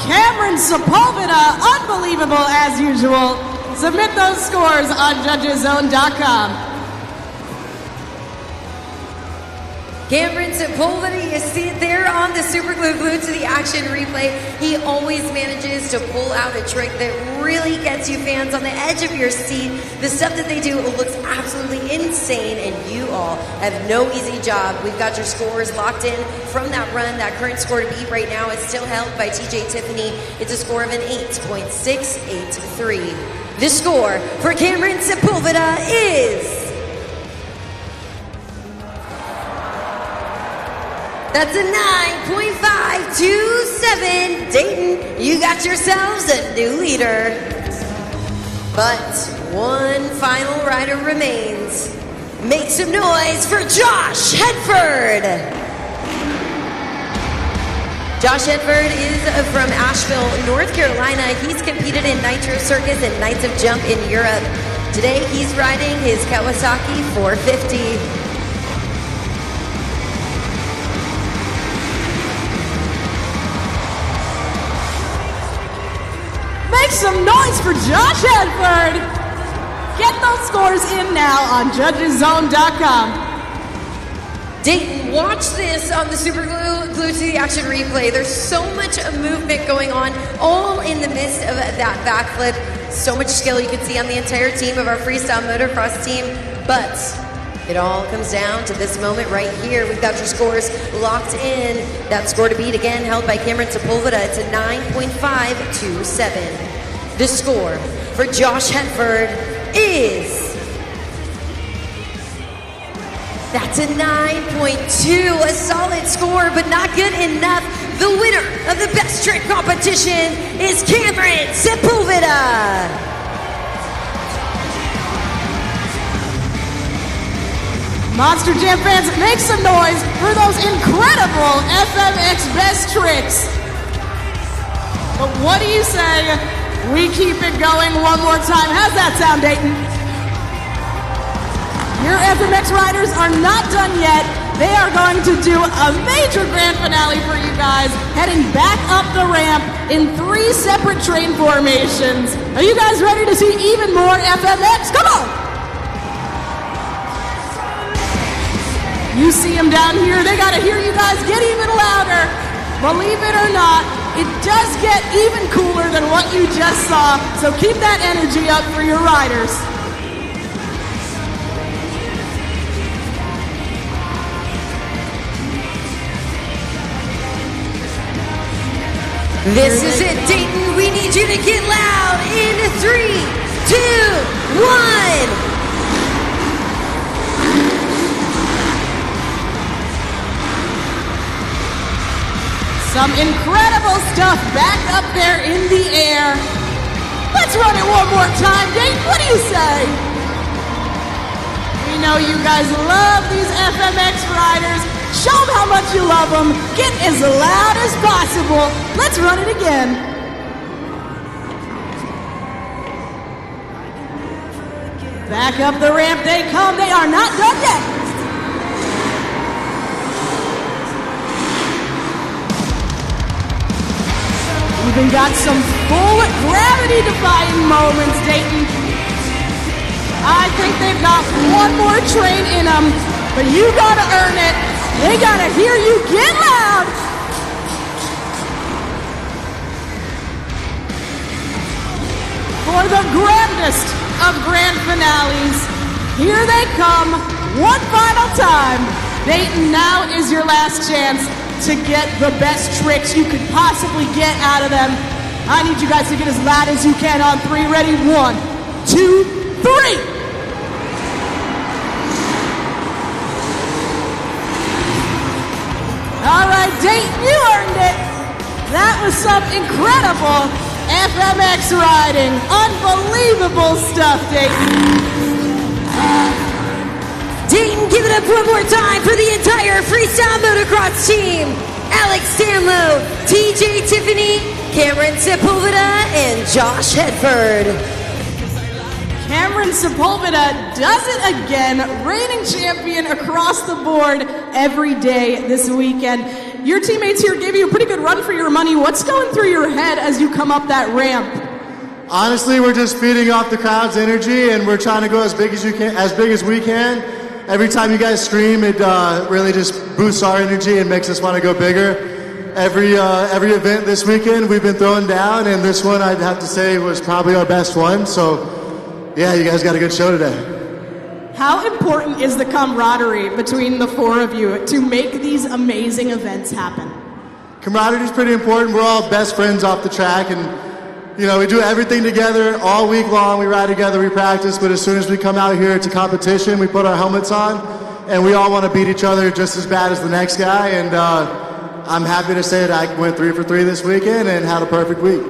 Cameron Sepulveda, unbelievable as usual. Submit those scores on judgeszone.com. Cameron Sepulveda, you see it there on the Super Glue, glued to the action replay. He always manages to pull out a trick that really gets you fans on the edge of your seat. The stuff that they do looks absolutely insane, and you all have no easy job. We've got your scores locked in from that run. That current score to beat right now is still held by TJ Tiffany. It's a score of an 8.683. The score for Cameron Sepulveda is... That's a 9.527. Dayton, you got yourselves a new leader. But one final rider remains. Make some noise for Josh Hedford. Josh Hedford is from Asheville, North Carolina. He's competed in Nitro Circus and Nights of Jump in Europe. Today, he's riding his Kawasaki 450. Make some noise for Josh Hedford. Get those scores in now on judgeszone.com. Dayton, watch this on the Super Glue, glued to the action replay. There's so much movement going on, all in the midst of that backflip. So much skill you can see on the entire team of our freestyle motocross team. But it all comes down to this moment right here. We've got your scores locked in. That score to beat, again, held by Cameron Sepulveda. It's a 9.527. The score for Josh Hedford is... That's a 9.2, a solid score, but not good enough. The winner of the Best Trick competition is Cameron Sepulveda. Monster Jam fans, make some noise for those incredible FMX Best Tricks. But what do you say? We keep it going one more time. How's that sound, Dayton? Your FMX riders are not done yet. They are going to do a major grand finale for you guys, heading back up the ramp in 3 separate train formations. Are you guys ready to see even more FMX? Come on! You see them down here. They got to hear you guys get even louder. Believe it or not, it does get even cooler than what you just saw. So keep that energy up for your riders. This is it, Dayton. We need you to get loud in 3, 2, 1. Some incredible stuff back up there in the air. Let's run it one more time, Dayton. What do you say? We know you guys love these FMX riders. Show them how much you love them. Get as loud as possible. Let's run it again. Back up the ramp they come. They are not done yet. Even got some full gravity-defying moments, Dayton. I think they've got one more train in them, but you gotta earn it. They gotta hear you get loud. For the grandest of grand finales, here they come, one final time. Dayton, now is your last chance to get the best tricks you could possibly get out of them. I need you guys to get as loud as you can on 3. Ready? 1, 2, 3. All right, Dayton, you earned it. That was some incredible FMX riding. Unbelievable stuff, Dayton. Dayton, give it up one more time for the entire freestyle motocross team. Alex Stanlow, TJ Tiffany, Cameron Sepulveda, and Josh Hedford. Cameron Sepulveda does it again, reigning champion across the board every day this weekend. Your teammates here gave you a pretty good run for your money. What's going through your head as you come up that ramp? Honestly, we're just feeding off the crowd's energy, and we're trying to go as big as we can. Every time you guys scream, it really just boosts our energy and makes us want to go bigger. Every event this weekend we've been throwing down, and this one I'd have to say was probably our best one. So, yeah, you guys got a good show today. How important is the camaraderie between the four of you to make these amazing events happen? Camaraderie is pretty important. We're all best friends off the track, and you know, we do everything together all week long. We ride together, we practice, but as soon as we come out here to competition, we put our helmets on, and we all want to beat each other just as bad as the next guy. And I'm happy to say that I went 3 for 3 this weekend and had a perfect week.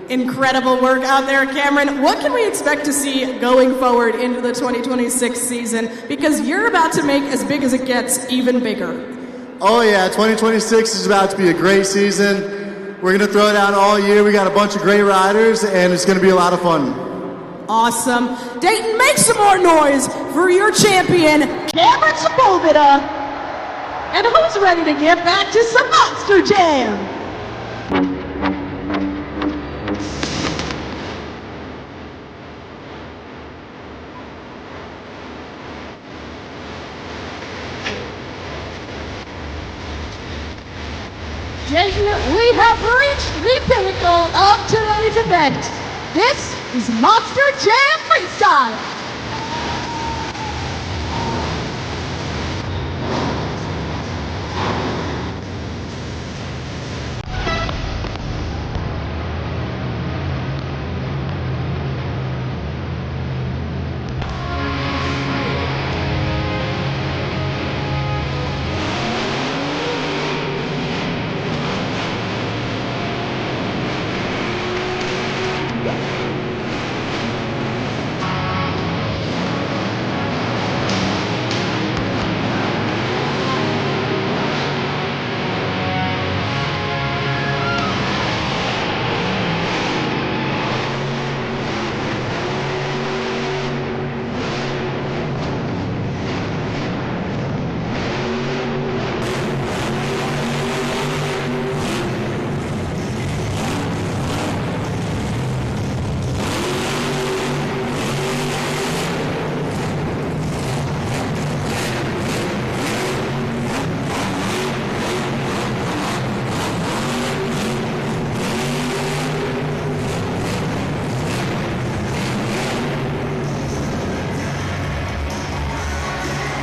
Incredible work out there, Cameron. What can we expect to see going forward into the 2026 season? Because you're about to make as big as it gets even bigger. Oh yeah, 2026 is about to be a great season. We're going to throw it out all year. We got a bunch of great riders, and it's going to be a lot of fun. Awesome. Dayton, make some more noise for your champion, Cameron Sepulveda. And who's ready to get back to some Monster Jam? Gentlemen, we have reached the pinnacle of today's event. This is Monster Jam Freestyle.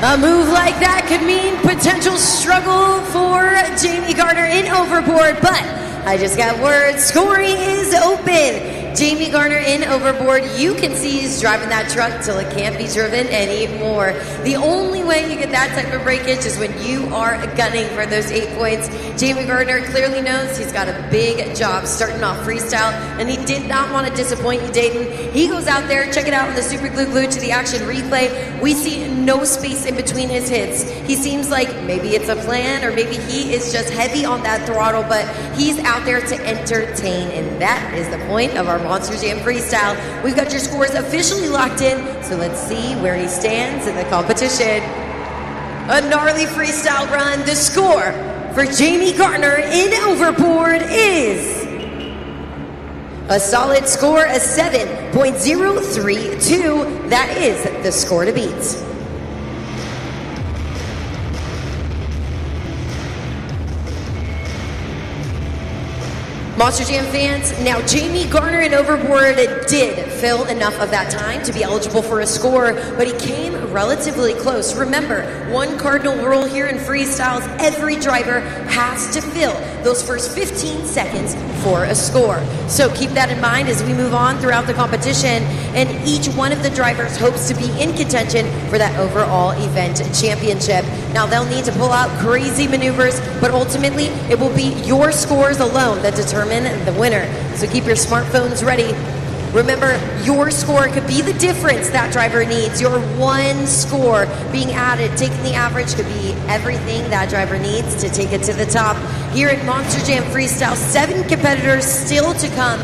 A move like that could mean potential struggle for Jamie Gardner in Overboard, but I just got word, scoring is open. Jamie Gardner in Overboard, you can see he's driving that truck till it can't be driven anymore. The only way you get that type of breakage is when you are gunning for those 8 points. Jamie Gardner clearly knows he's got a big job starting off freestyle, and he did not want to disappoint you, Dayton. He goes out there, check it out on the Super Glue Glued to the Action replay. We see no space in between his hits. He seems like maybe it's a plan, or maybe he is just heavy on that throttle, but he's out there to entertain, and that is the point of our Monster Jam Freestyle. We've got your scores officially locked in, so let's see where he stands in the competition. A gnarly freestyle run. The score for Jamie Gardner in Overboard is a solid score of 7.032. That is the score to beat. Monster Jam fans, now Jamie Gardner in Overboard did fill enough of that time to be eligible for a score, but he came relatively close. Remember, one cardinal rule here in freestyles, every driver has to fill those first 15 seconds for a score. So keep that in mind as we move on throughout the competition, and each one of the drivers hopes to be in contention for that overall event championship. Now they'll need to pull out crazy maneuvers, but ultimately it will be your scores alone that determine the winner. So keep your smartphones ready. Remember, your score could be the difference that driver needs. Your one score being added, taking the average, could be everything that driver needs to take it to the top. Here at Monster Jam Freestyle, 7 competitors still to come.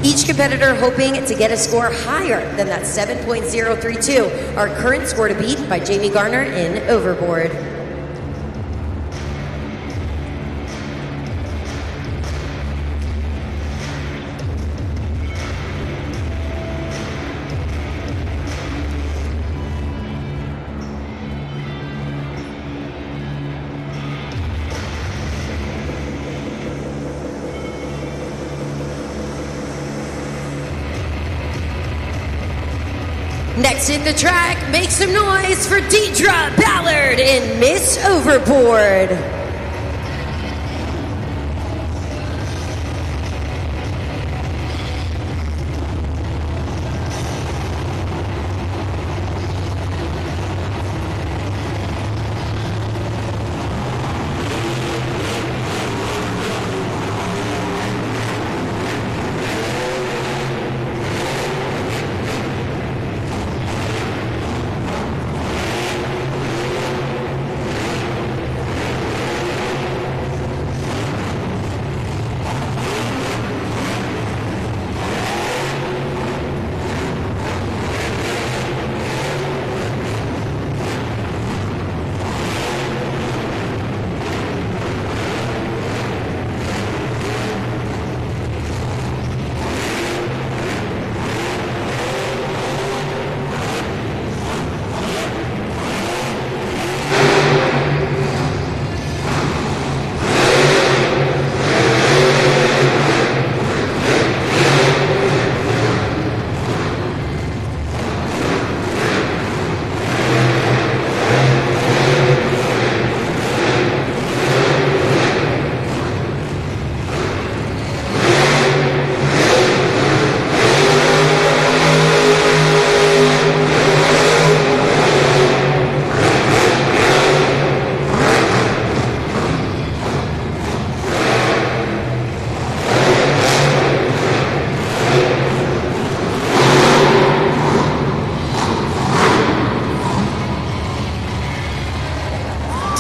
Each competitor hoping to get a score higher than that 7.032. Our current score to beat by Jamie Garner in Overboard. Next hit the track, make some noise for Deidre Ballard in Miss Overboard.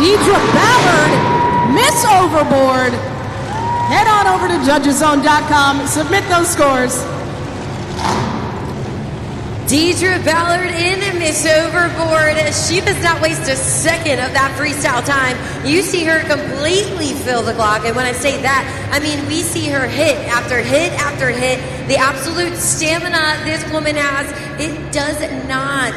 Deidre Ballard, Miss Overboard. Head on over to judgeszone.com, submit those scores. Deidre Ballard in Miss Overboard. She does not waste a second of that freestyle time. You see her completely fill the clock, and when I say that, I mean we see her hit after hit after hit. The absolute stamina this woman has, it does not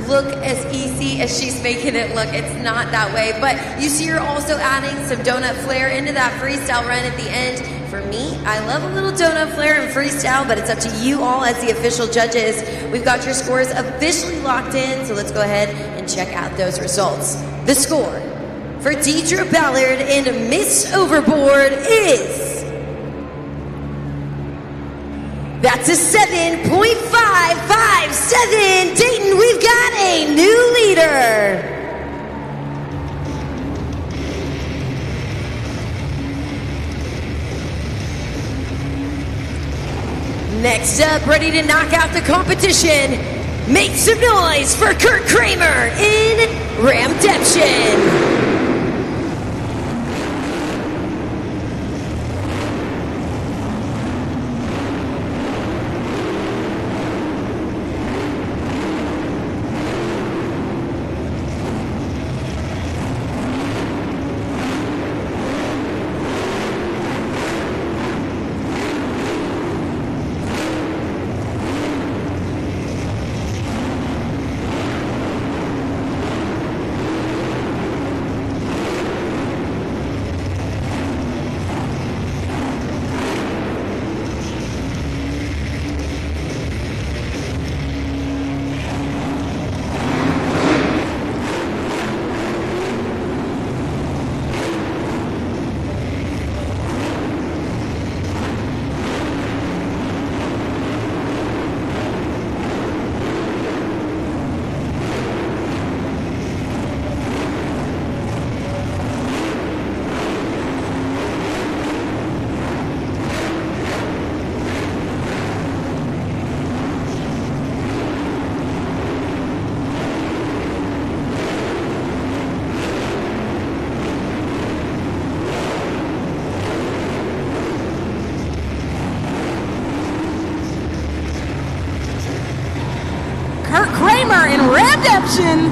look as easy as she's making it look. It's not that way, but you see her also adding some donut flair into that freestyle run at the end. For me, I love a little donut flair in freestyle, but it's up to you all as the official judges. We've got your scores officially locked in, so let's go ahead and check out those results. The score for Deidre Ballard in Miss Overboard is... that's a 7.557. Dayton, we've got a new leader. Next up, ready to knock out the competition, make some noise for Kurt Kramer in Ramdemption. Redemption.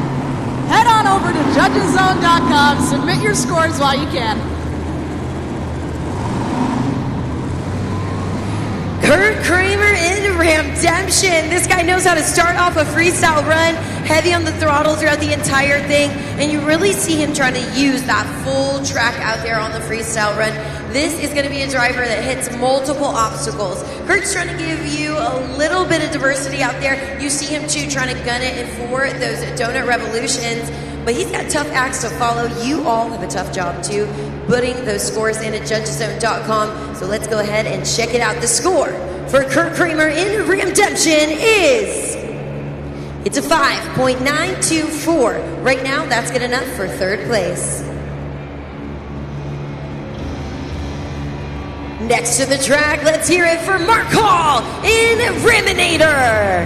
Head on over to judgeszone.com. Submit your scores while you can. Kurt Kramer in Redemption. This guy knows how to start off a freestyle run, heavy on the throttle throughout the entire thing, and you really see him trying to use that full track out there on the freestyle run. This is going to be a driver that hits multiple obstacles. Kurt's trying to give you a little bit of diversity out there. You see him too trying to gun it in for those donut revolutions, but he's got tough acts to follow. You all have a tough job too, putting those scores in at judgeszone.com. So let's go ahead and check it out. The score for Kurt Kramer in Redemption is, it's a 5.924. Right now, that's good enough for third place. Next to the track, let's hear it for Mark Hall in Raminator.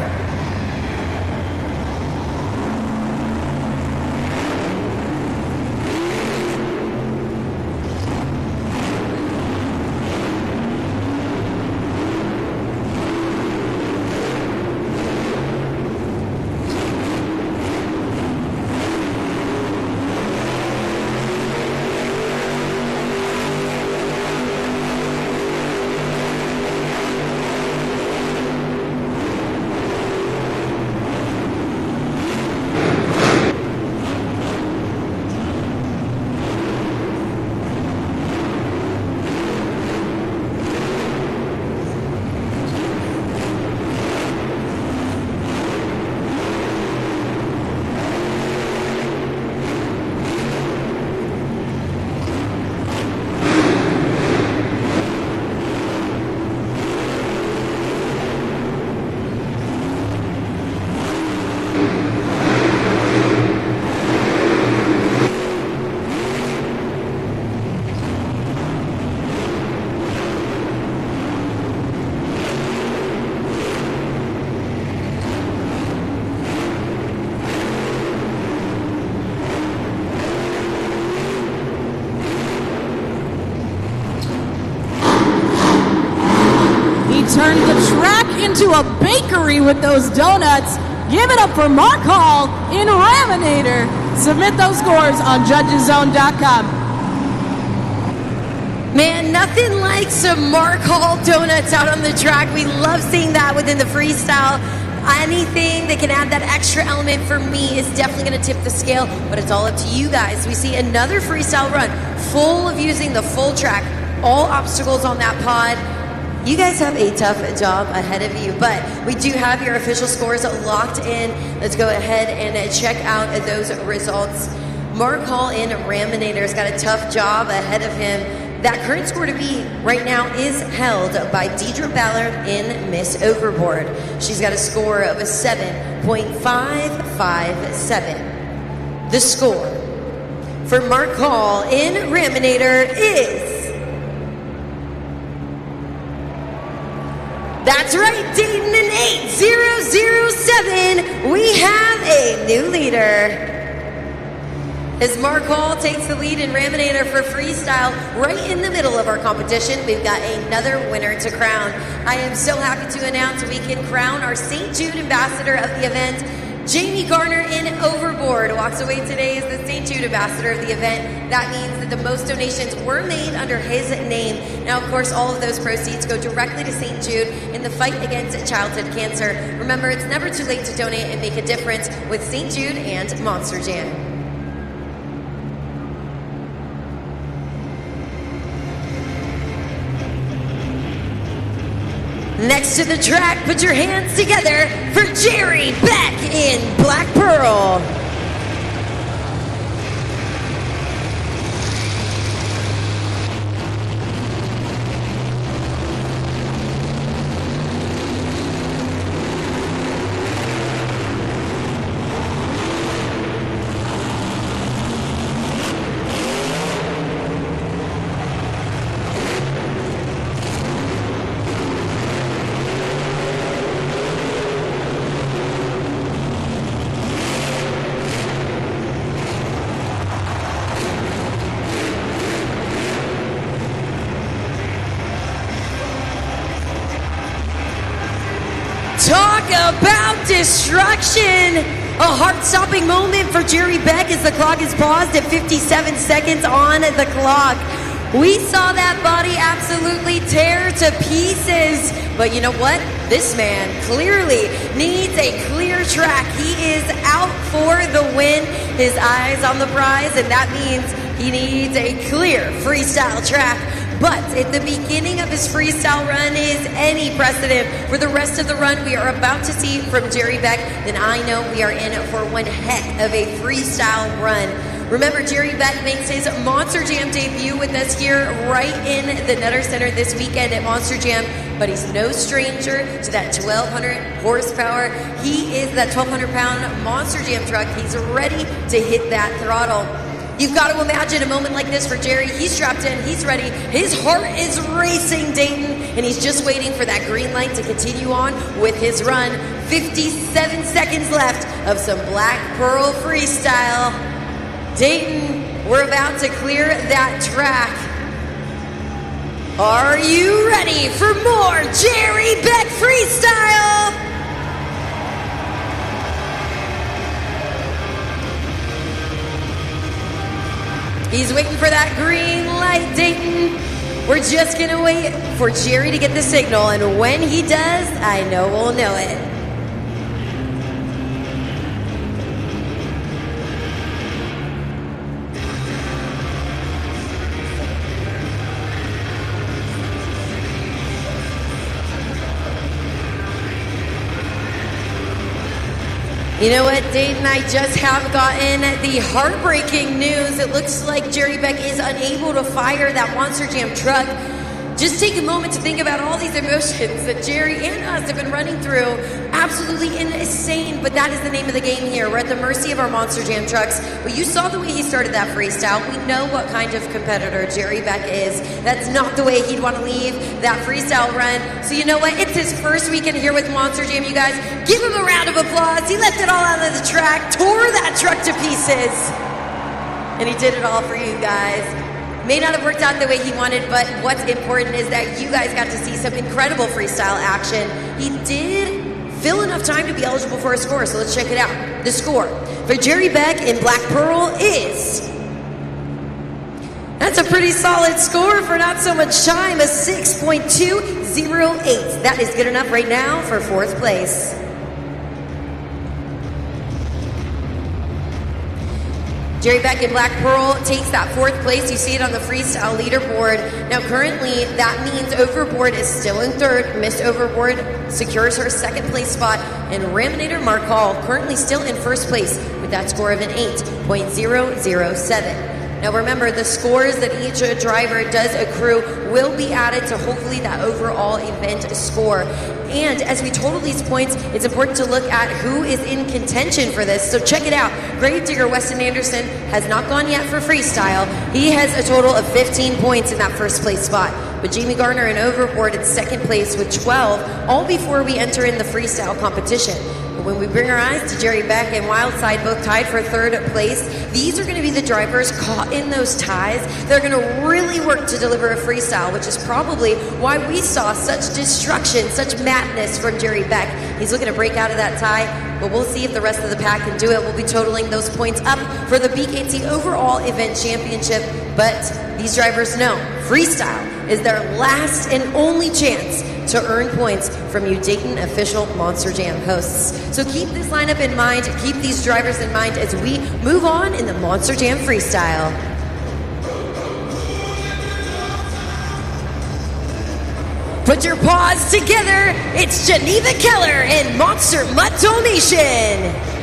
Turned the track into a bakery with those donuts. Give it up for Mark Hall in Raminator. Submit those scores on judgeszone.com. Man, nothing like some Mark Hall donuts out on the track. We love seeing that within the freestyle. Anything that can add that extra element for me is definitely going to tip the scale, but it's all up to you guys. We see another freestyle run full of using the full track, all obstacles on that pod. You guys have a tough job ahead of you, but we do have your official scores locked in. Let's go ahead and check out those results. Mark Hall in Raminator's got a tough job ahead of him. That current score to beat right now is held by Deidre Ballard in Miss Overboard. She's got a score of a 7.557. The score for Mark Hall in Raminator is, that's right, Dayton in 8007. We have a new leader. As Mark Hall takes the lead in Raminator for freestyle, right in the middle of our competition, we've got another winner to crown. I am so happy to announce we can crown our St. Jude ambassador of the event. Jamie Garner in Overboard walks away today as the St. Jude ambassador of the event. That means that the most donations were made under his name. Now, of course, all of those proceeds go directly to St. Jude in the fight against childhood cancer. Remember, it's never too late to donate and make a difference with St. Jude and Monster Jam. Next to the track, put your hands together for Jerry Beck in Black Pearl. Talk about destruction. A heart-stopping moment for Jerry Beck as the clock is paused at 57 seconds on the clock. We saw that body absolutely tear to pieces. But you know what? This man clearly needs a clear track. He is out for the win. His eyes on the prize, and that means he needs a clear freestyle track. But if the beginning of his freestyle run is any precedent for the rest of the run we are about to see from Jerry Beck, then I know we are in for one heck of a freestyle run. Remember, Jerry Beck makes his Monster Jam debut with us here right in the Nutter Center this weekend at Monster Jam, but he's no stranger to that 1,200 horsepower. He is that 1,200-pound Monster Jam truck. He's ready to hit that throttle. You've got to imagine a moment like this for Jerry. He's strapped in, he's ready, his heart is racing, Dayton, and he's just waiting for that green light to continue on with his run. 57 seconds left of some Black Pearl freestyle. Dayton, we're about to clear that track. Are you ready for more Jerry Beck freestyle? He's waiting for that green light, Dayton. We're just gonna wait for Jerry to get the signal, and when he does, I know we'll know it. You know what, Dayton, I just have gotten the heartbreaking news. It looks like Jerry Beck is unable to fire that Monster Jam truck. Just take a moment to think about all these emotions that Jerry and us have been running through. Absolutely insane, but that is the name of the game here. We're at the mercy of our Monster Jam trucks. But you saw the way he started that freestyle. We know what kind of competitor Jerry Beck is. That's not the way he'd want to leave that freestyle run. So you know what? It's his first weekend here with Monster Jam, you guys. Give him a round of applause. He left it all out of the track, tore that truck to pieces. And he did it all for you guys. May not have worked out the way he wanted, but what's important is that you guys got to see some incredible freestyle action. He did fill enough time to be eligible for a score, so let's check it out. The score for Jerry Beck in Black Pearl is... That's a pretty solid score for not so much time, a 6.208. That is good enough right now for fourth place. Jerry Beck in Black Pearl takes that fourth place. You see it on the freestyle leaderboard. Now currently that means Overboard is still in third. Miss Overboard secures her second place spot. And Raminator Mark Hall currently still in first place with that score of an 8.007. Now remember, the scores that each driver does accrue will be added to hopefully that overall event score. And as we total these points, it's important to look at who is in contention for this. So check it out. Gravedigger Weston Anderson has not gone yet for freestyle. He has a total of 15 points in that first place spot. But Jamie Garner and Overboard in second place with 12, all before we enter in the freestyle competition. When we bring our eyes to Jerry Beck and Wildside, both tied for third place, these are going to be the drivers caught in those ties. They're going to really work to deliver a freestyle, which is probably why we saw such destruction, such madness from Jerry Beck. He's looking to break out of that tie, but we'll see if the rest of the pack can do it. We'll be totaling those points up for the BKT Overall Event Championship, but these drivers know freestyle is their last and only chance to earn points from you Dayton official Monster Jam hosts. So keep this lineup in mind, keep these drivers in mind as we move on in the Monster Jam freestyle. Put your paws together, it's Geneva Keller and Monster Mutto Nation.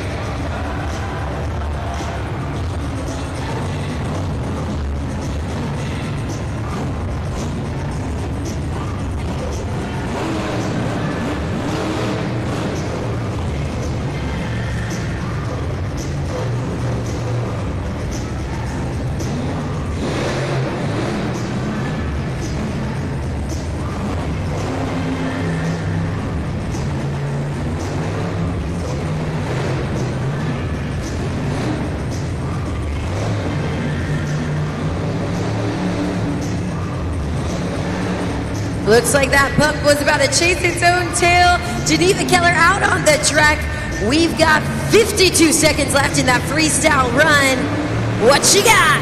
Looks like that pup was about to chase its own tail. Geneva Keller out on the track. We've got 52 seconds left in that freestyle run. What you got?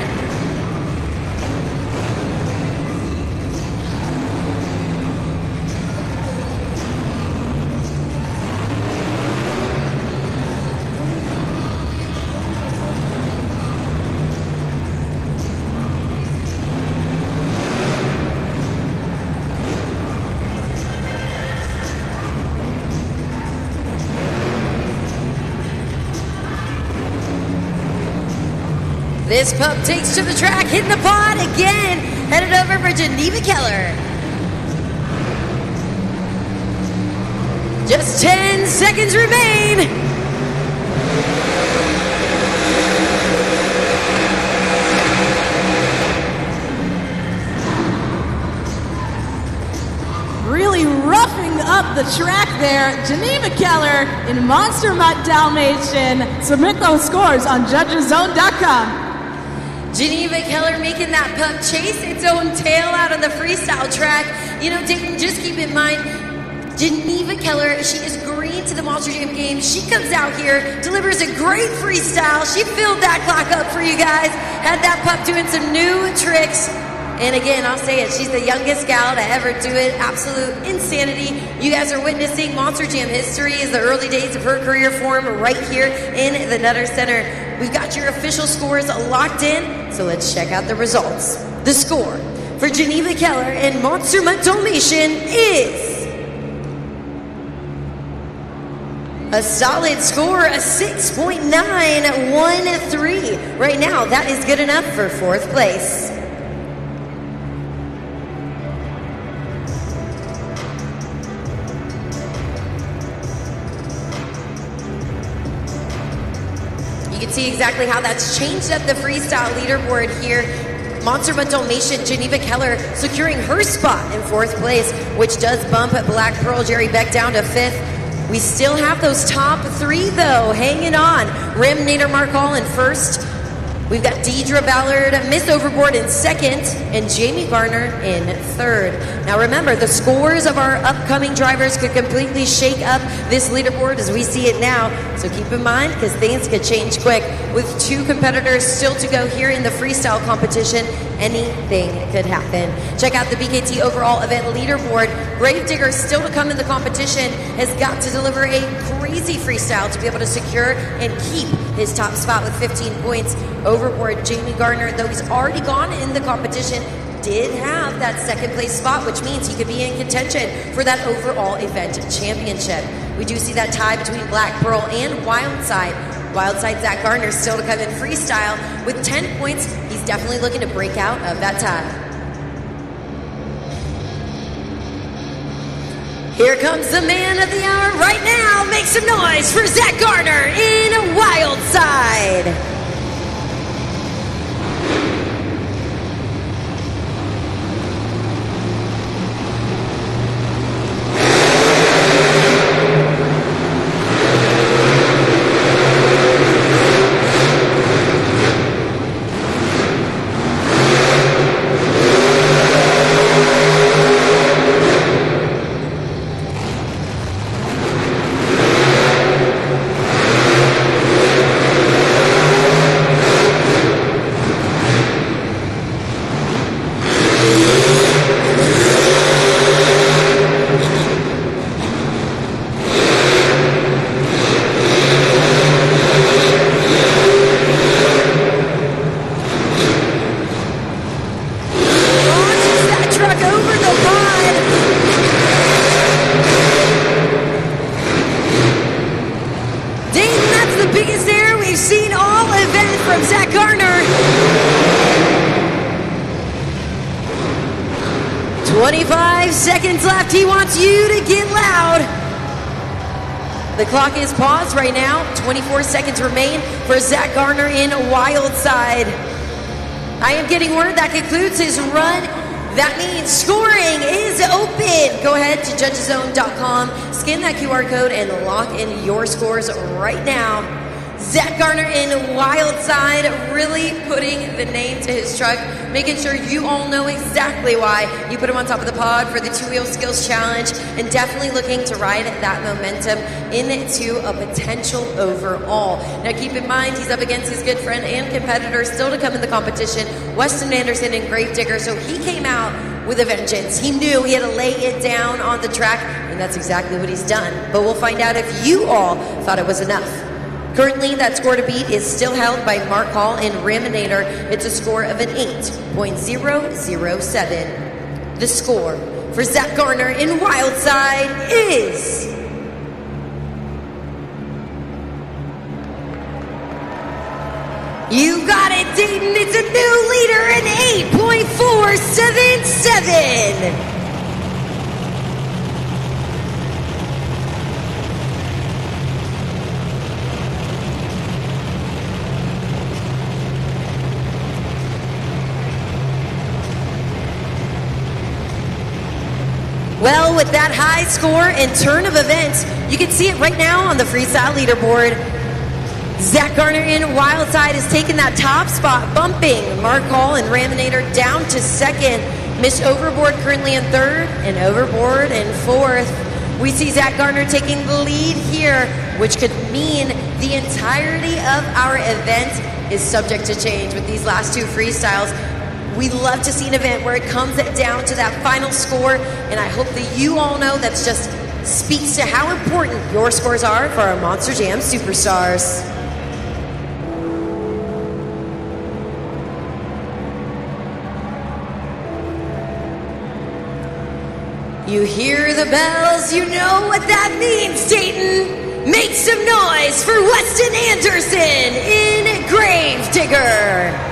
This pup takes to the track, hitting the pod again, headed over for Geneva Keller. Just 10 seconds remain. Really roughing up the track there. Geneva Keller in Monster Mutt Dalmatian. Submit those scores on judgeszone.com. Geneva Keller making that pup chase its own tail out on the freestyle track. You know, Dayton, just keep in mind, Geneva Keller, she is green to the Monster Jam game. She comes out here, delivers a great freestyle. She filled that clock up for you guys. Had that pup doing some new tricks. And again, I'll say it, she's the youngest gal to ever do it. Absolute insanity. You guys are witnessing Monster Jam history as the early days of her career form right here in the Nutter Center. We've got your official scores locked in, so let's check out the results. The score for Geneva Keller and Monster Mutt Dalmatian is a solid score, a 6.913. Right now, that is good enough for 4th place. You can see exactly how that's changed up the freestyle leaderboard here. Monster Mutt Dalmatian, Geneva Keller securing her spot in 4th place, which does bump Black Pearl Jerry Beck down to 5th. We still have those top 3 though, hanging on. Rim Nader Markall in 1st. We've got Deidre Ballard, Miss Overboard in 2nd, and Jamie Garner in 3rd. Now remember, the scores of our upcoming drivers could completely shake up this leaderboard as we see it now. So keep in mind, because things could change quick. With 2 competitors still to go here in the freestyle competition, anything could happen. Check out the BKT overall event leaderboard. Gravedigger still to come in the competition, has got to deliver a crazy freestyle to be able to secure and keep his top spot with 15 points. Overboard, Jamie Gardner, though he's already gone in the competition, did have that 2nd place spot, which means he could be in contention for that overall event championship. We do see that tie between Black Pearl and Wildside. Wildside Zach Gardner still to come in freestyle with 10 points. He's definitely looking to break out of that tie. Here comes the man of the hour right now. Make some noise for Zach Gardner in Wildside. From Zach Gardner. 25 seconds left. He wants you to get loud. The clock is paused right now. 24 seconds remain for Zach Gardner in Wildside. I am getting word that concludes his run. That means scoring is open. Go ahead to judgeszone.com, scan that QR code, and lock in your scores right now. Zach Garner in Wild Side, really putting the name to his truck, making sure you all know exactly why you put him on top of the pod for the two-wheel skills challenge, and definitely looking to ride that momentum into a potential overall. Now keep in mind, he's up against his good friend and competitor still to come in the competition, Weston Anderson and Gravedigger, so he came out with a vengeance. He knew he had to lay it down on the track, and that's exactly what he's done. But we'll find out if you all thought it was enough. Currently, that score to beat is still held by Mark Hall and Raminator. It's a score of an 8.007. The score for Zach Garner in Wild Side is... You got it, Dayton. It's a new leader, an 8.477. Well, with that high score and turn of events, you can see it right now on the freestyle leaderboard. Zach Garner in Wild Side has taken that top spot, bumping Mark Hall and Raminator down to second. Miss Overboard currently in third, and Overboard in fourth. We see Zach Garner taking the lead here, which could mean the entirety of our event is subject to change with these last two freestyles. We love to see an event where it comes down to that final score, and I hope that you all know that just speaks to how important your scores are for our Monster Jam superstars. You hear the bells, you know what that means, Dayton. Make some noise for Weston Anderson in Gravedigger.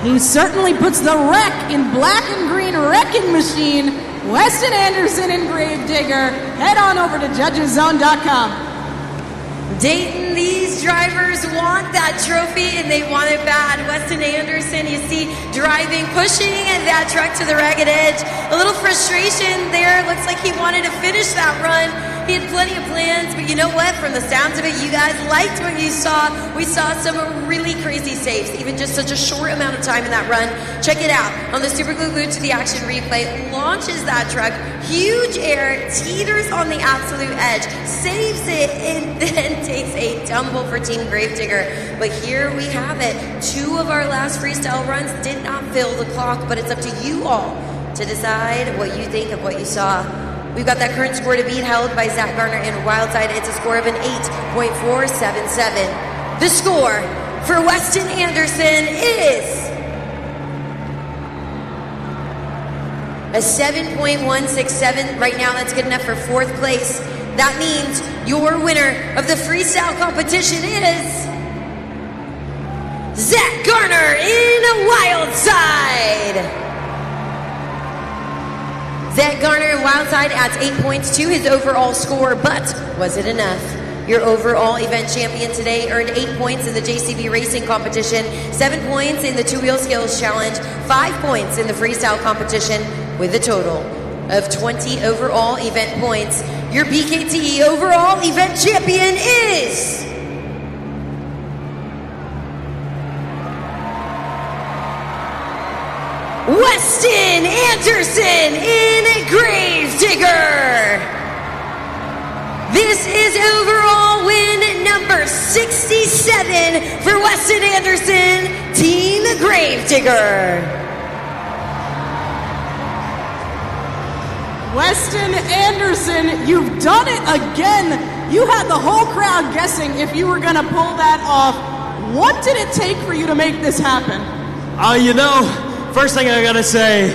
He certainly puts the wreck in black and green wrecking machine. Weston Anderson and Gravedigger. Head on over to judgeszone.com. Dayton, these drivers want that trophy and they want it bad. Weston Anderson, you see, driving, pushing that truck to the ragged edge. A little frustration there. Looks like he wanted to finish that run. He had plenty of plans, but you know what? From the sounds of it, you guys liked what you saw. We saw some really crazy saves, even just such a short amount of time in that run. Check it out. On the Super Glue Glued to the Action replay, launches that truck, huge air, teeters on the absolute edge, saves it, and then takes a tumble for Team Gravedigger. But here we have it. Two of our last freestyle runs did not fill the clock, but it's up to you all to decide what you think of what you saw. We've got that current score to beat held by Zach Garner in Wildside. It's a score of an 8.477. The score for Weston Anderson is a 7.167. Right now, that's good enough for fourth place. That means your winner of the freestyle competition is Zach Garner in Wildside. Zach Garner in Wildside adds 8 points to his overall score, but was it enough? Your overall event champion today earned 8 points in the JCB Racing competition, 7 points in the two-wheel skills challenge, 5 points in the freestyle competition, with a total of 20 overall event points. Your BKT overall event champion is Weston Anderson in Gravedigger. This is overall win number 67 for Weston Anderson, Team Gravedigger. Weston Anderson, you've done it again. You had the whole crowd guessing if you were going to pull that off. What did it take for you to make this happen? First thing I got to say,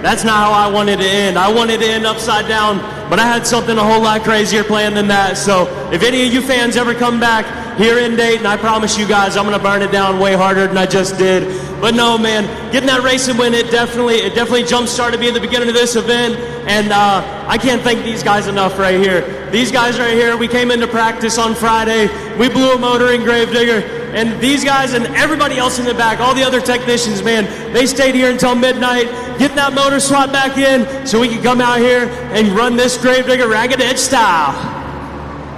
that's not how I wanted to end. I wanted to end upside down, but I had something a whole lot crazier planned than that. So if any of you fans ever come back here in Dayton, I promise you guys I'm going to burn it down way harder than I just did. But no, man, getting that racing win, it definitely jump-started me at the beginning of this event, and I can't thank these guys enough right here. These guys right here, we came into practice on Friday, we blew a motor in Gravedigger, and these guys and everybody else in the back, all the other technicians, man, they stayed here until midnight, getting that motor swapped back in so we could come out here and run this Gravedigger Ragged Edge style.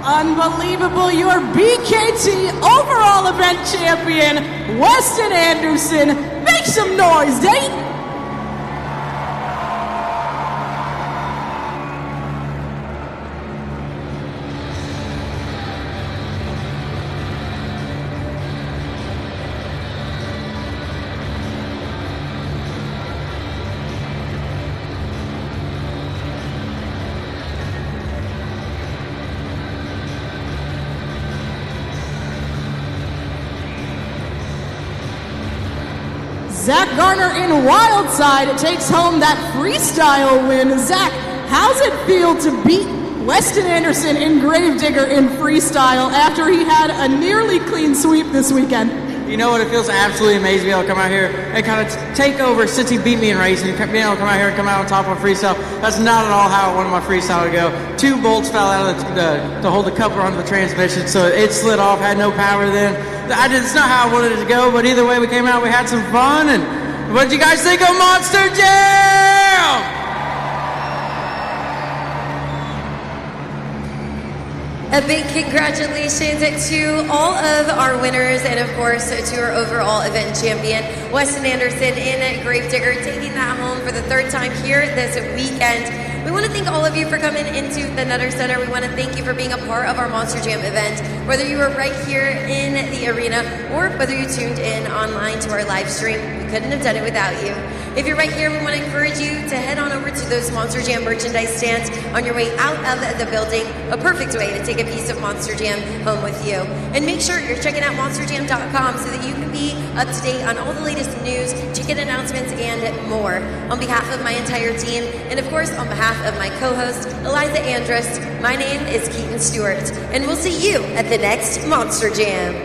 Unbelievable, your BKT overall event champion, Weston Anderson. Make some noise, Dayton. Zach Garner in Wildside takes home that freestyle win. Zach, how's it feel to beat Weston Anderson in Gravedigger in freestyle after he had a nearly clean sweep this weekend? You know what? It feels absolutely amazing to be able to come out here and kind of take over since he beat me in racing. Being able to come out here and come out on top of freestyle, that's not at all how I wanted my freestyle to go. 2 bolts fell out of to hold the coupler onto the transmission, so it slid off, had no power then. It's not how I wanted it to go, but either way, we came out, we had some fun, and what did you guys think of Monster Jam? A big congratulations to all of our winners and, of course, to our overall event champion, Weston Anderson in Gravedigger, taking that home for the 3rd time here this weekend. We want to thank all of you for coming into the Nutter Center. We want to thank you for being a part of our Monster Jam event, whether you were right here in the arena or whether you tuned in online to our live stream. We couldn't have done it without you. If you're right here, we want to encourage you to head on over to those Monster Jam merchandise stands on your way out of the building. A perfect way to take a piece of Monster Jam home with you. And make sure you're checking out monsterjam.com so that you can be up to date on all the latest news, ticket announcements, and more. On behalf of my entire team, and of course on behalf of my co-host, Eliza Andrus, my name is Keaton Stewart, and we'll see you at the next Monster Jam.